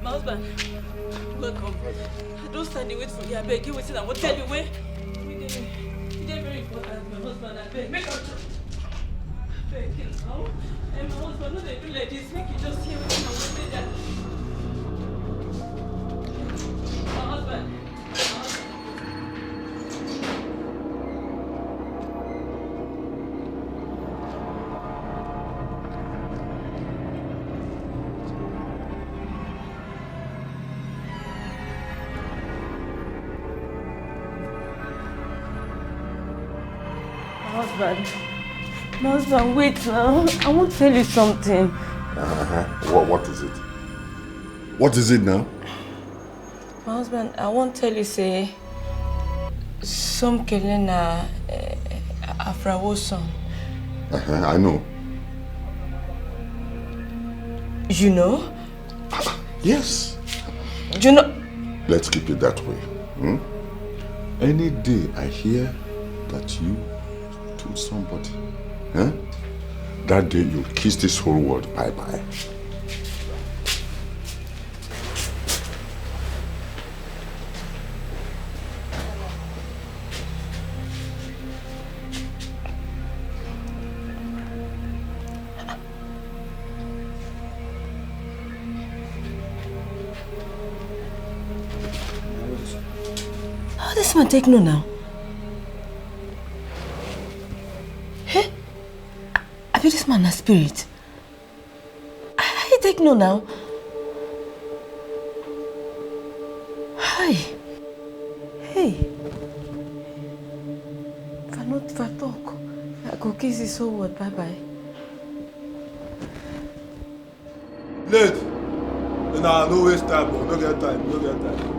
My husband, welcome. Don't stand and wait for you. I beg you, waiting. I will tell you where. You did very important. My husband, I beg. Make up. Beg you now. And my husband, no, they do like this. Make you just hear what I want to My husband. My husband, wait now. I want to tell you something. What is it? What is it now? My husband, I want to tell you, say, some Kelena Afrawoson. I know. You know? Yes. Do you know? Let's keep it that way. Any day I hear that you told somebody, that day you kiss this whole world bye-bye. How this man take no now? Hey? I bet this man a spirit. How he take no now? Hi. Hey. If I talk, I go kiss this whole word bye-bye. Late. Nah, no waste time, bro. No get time. No get time.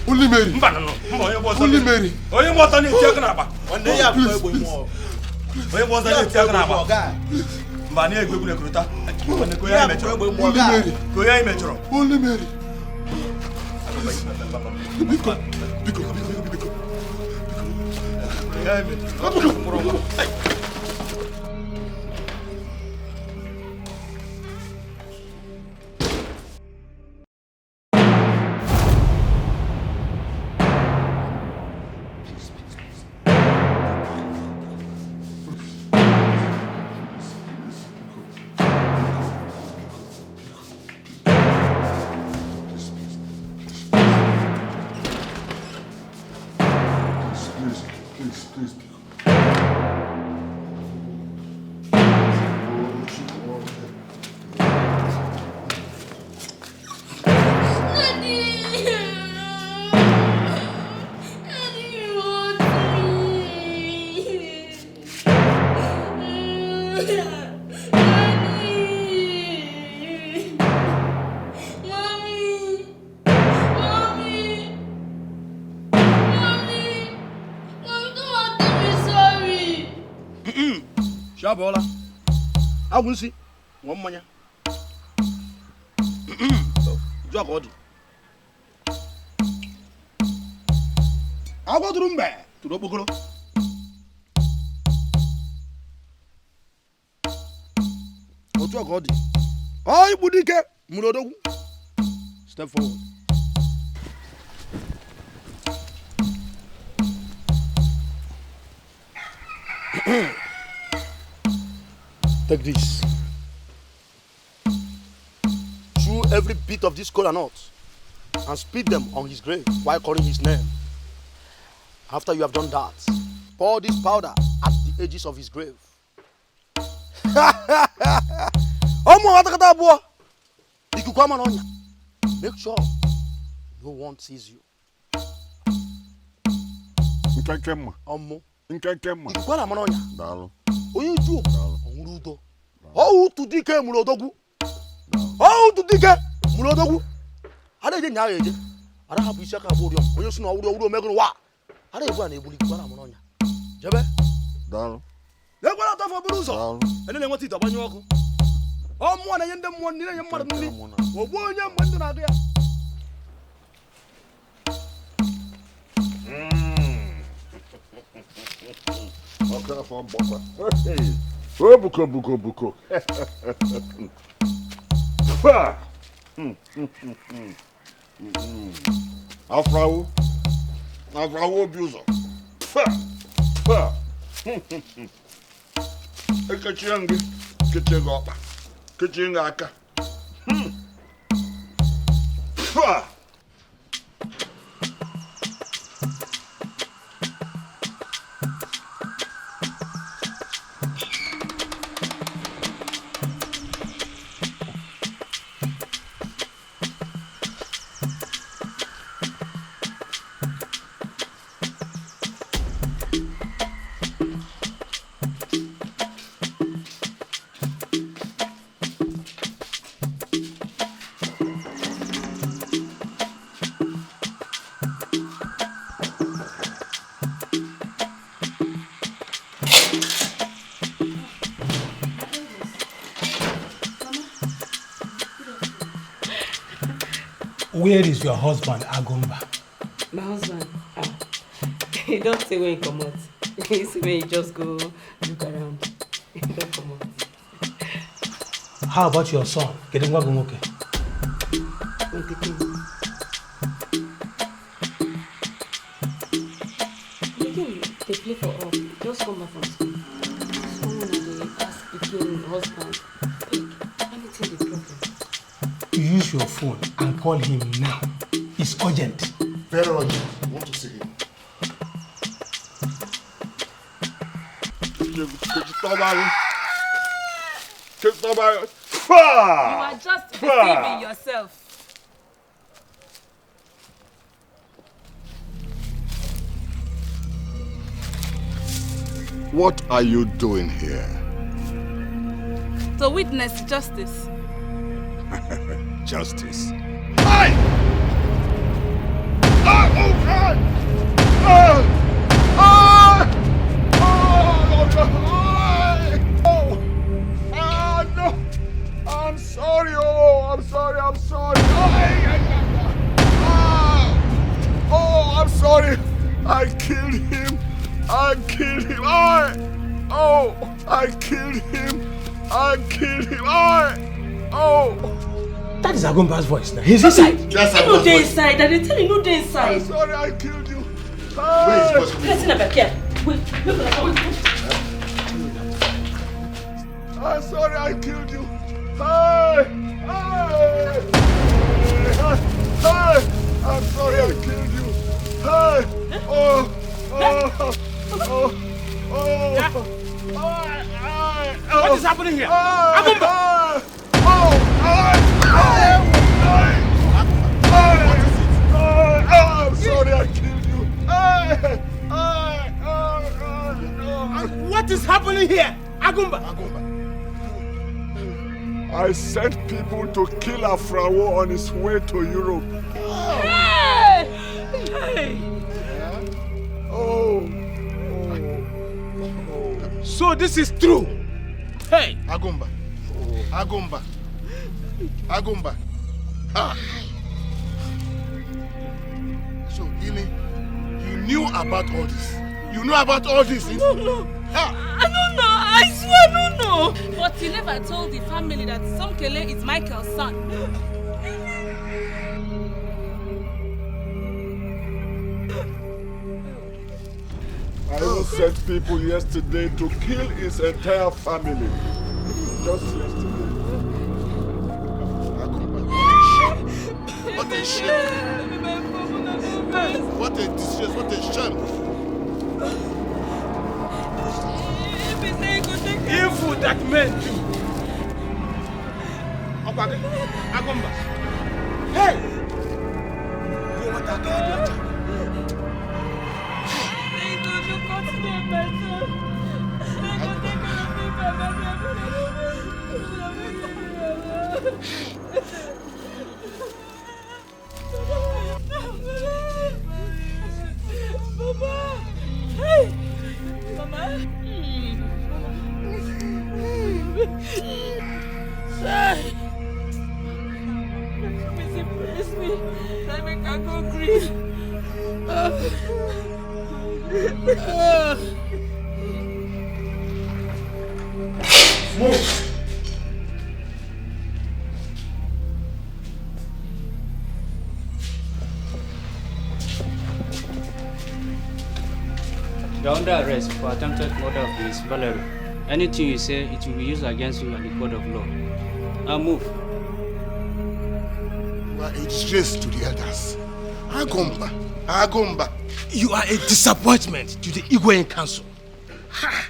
Only Mary. Only Mary. Onye mwata ni tia kanaba. Onye ya kwa egbe mo. Onye mwata ni tia kanaba. Mba ni egbe kule kruta. Onye ko ya imechoro. Only Mary. Ko ya imechoro. Only Mary. Biko. Ya imechoro. Shabola. I will see one manya. Jogodi. I go to room back to the Bogolo. Jogodi. I would get Murodo. Step forward. Take this. Chew every bit of this kola nut and spit them on his grave while calling his name. After you have done that, pour this powder at the edges of his grave. Make sure no one sees you. Oh, to dike mulodogu. Oh, to dike mulodogu. Ada je nyaa je. Ada habu isaka aborium. Onye sunu awuro megunu wa. Ada ebu ana ebuli kwara mononya. Jebe. Dalo. Le kwara to fo buru so. Ene le nwoti itobanyu oku. O mu na yende mu ni na yemma ni. Ogbo onye mgbe na adu ya. Okay, from Boba. Hey. Oh, buko. Afrawo abuser. Ekachangi, kechegapa. Kijingaka. Pah! Where is your husband, Agumba? My husband? He don't say when he come out. He say when he just go look around. He don't come out. How about your son? Kedengwa Gumoke? They play for all. Just come back from school. Someone they ask between husband. Anything the problem. Use your phone and call him now. It's urgent. Very urgent. I want to see him. You are just deceiving yourself. What are you doing here? To witness justice. Justice. Hey! Oh, God! No! I'm sorry, I'm sorry. I'm sorry. I killed him. I killed him. That is Agumba's voice now. He's inside. Yes, I know they inside. I didn't tell you no they inside. I'm sorry, I killed you. Where is supposed to be? Listen up here. Wait. I'm sorry, I killed you. I'm sorry, I killed you. What is happening here? Agumba! I'm sorry, I killed you. What is happening here? Agumba! I sent people to kill Afrawo on his way to Europe. So this is true. Hey! Agumba. So, Gini, you knew about all this? You know about all this? No. I don't know. I swear I don't know. But he never told the family that Somkele is Michael's son. I even sent people yesterday to kill his entire family. Just yesterday. What a shame. What a disgrace, what a shame. Evil that men do. Agumba. Hey! You want to get Mama! Hey! Mama! Sorry! Please embrace me. Let me go green. Move! You are under arrest for attempted murder of Miss Valerie. Anything you say, it will be used against you in the court of law. I'll move. You are a disgrace to the elders. Agomba. Agomba. You are a disappointment to the Igwe Council. Ha!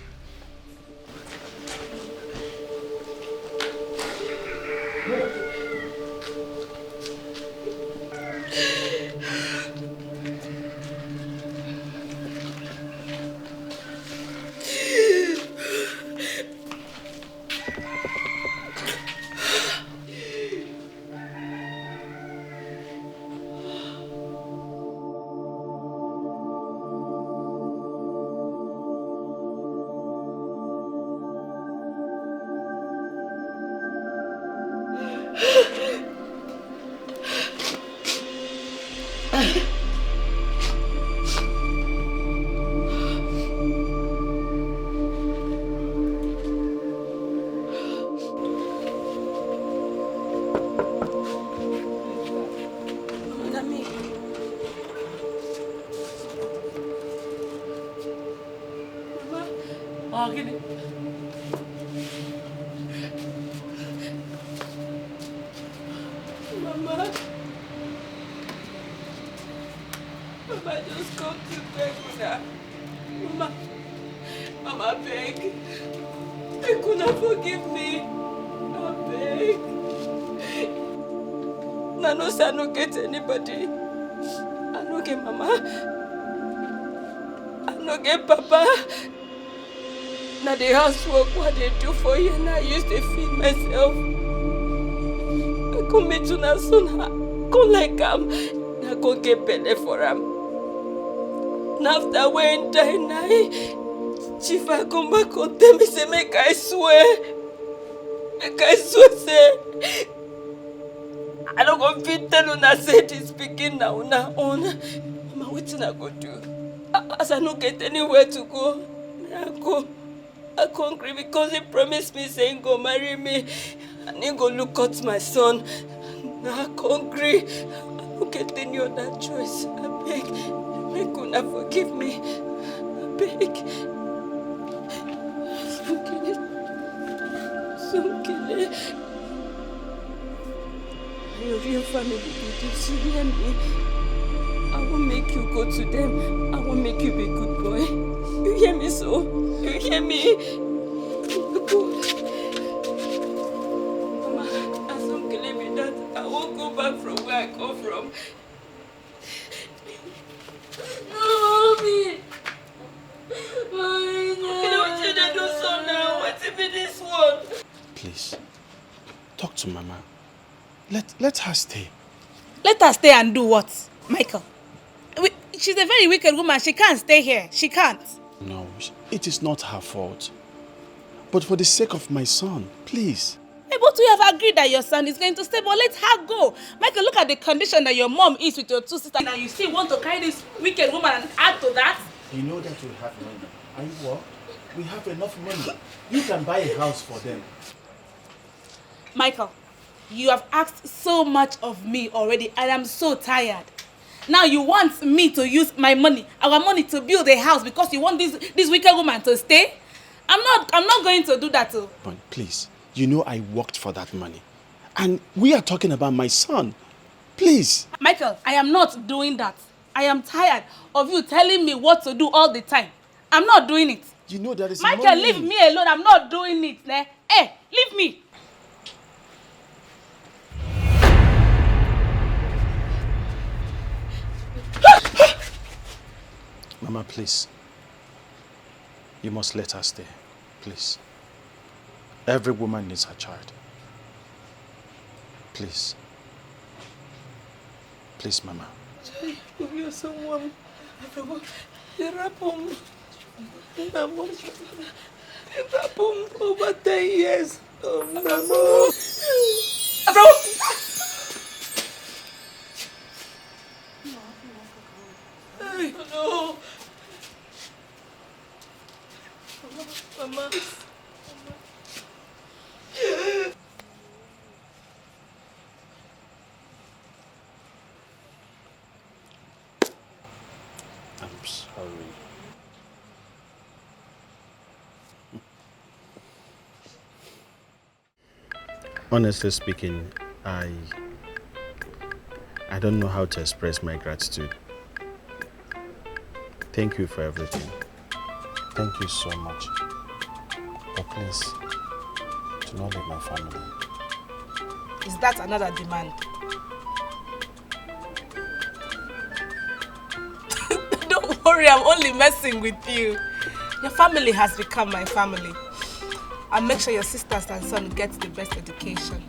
Anybody. I no get mama. I no get papa. Now the housework what they do for you and I used to feed myself. I come meet to na son. I come like I go get belly for him. Now after when die night, Chief I come back and tell me say make I swear. Make I swear say I don't go fit tell una say this speaking now una own. Mama, wetin I go do? As I don't get anywhere to go, I hungry because he promised me saying go marry me and he go look at my son. Now I'm hungry. I don't get any other choice. I beg, make una forgive me. I beg. Sunkele. Your real family did this, you hear me? I won't make you go to them. I won't make you be a good boy. You hear me so? You hear me? Good. Mama, as I'm killing me that, I won't go back from where I come from. No, me. What should I do so now? What's it be this one? Please, talk to Mama. Let her stay. Let her stay and do what, Michael? She's a very wicked woman. She can't stay here. She can't. No, it is not her fault. But for the sake of my son, please. Hey, but we have agreed that your son is going to stay, but let her go. Michael, look at the condition that your mom is with your two sisters, and you still want to carry this wicked woman and add to that? You know that we have money. And what? We have enough money. You can buy a house for them. Michael, you have asked so much of me already, and I'm so tired. Now you want me to use my money, our money, to build a house because you want this wicked woman to stay? I'm not going to do that too. But please, you know I worked for that money. And we are talking about my son. Please. Michael, I am not doing that. I am tired of you telling me what to do all the time. I'm not doing it. You know that is Michael, money. leave me alone. I'm not doing it. Eh? Hey, leave me. Mama, please. You must let her stay. Please. Every woman needs her child. Please. Please, Mama. You're someone. Over 10 years. Oh, no. No. Mama. I'm sorry. Honestly speaking, I don't know how to express my gratitude. Thank you for everything. Thank you so much. But please, do not leave my family. Is that another demand? Don't worry, I'm only messing with you. Your family has become my family. I'll make sure your sisters and son get the best education.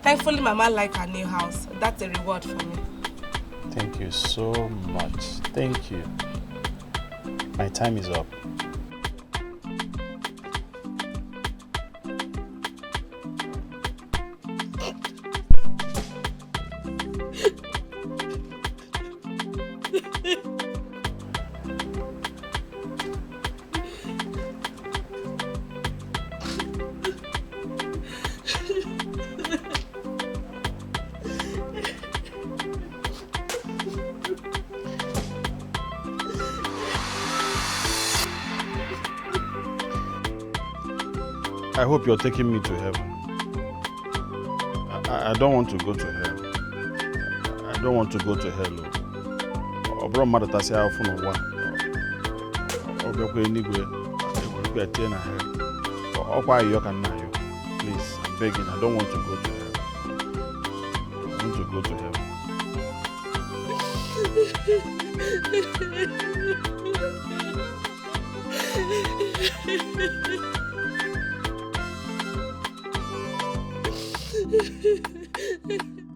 Thankfully, Mama liked her new house. That's a reward for me. Thank you so much. Thank you. My time is up. I hope you're taking me to heaven. I don't want to go to hell. I don't want to go to hell. Obro mmadụ si afọ n'ụwa. Obiakwa enigwe, egwurugwu ete na hell. Ọkwa ayọ ka nna ayọ. Please, I'm begging. I don't want to go to hell. I want to go to heaven. Ha ha ha.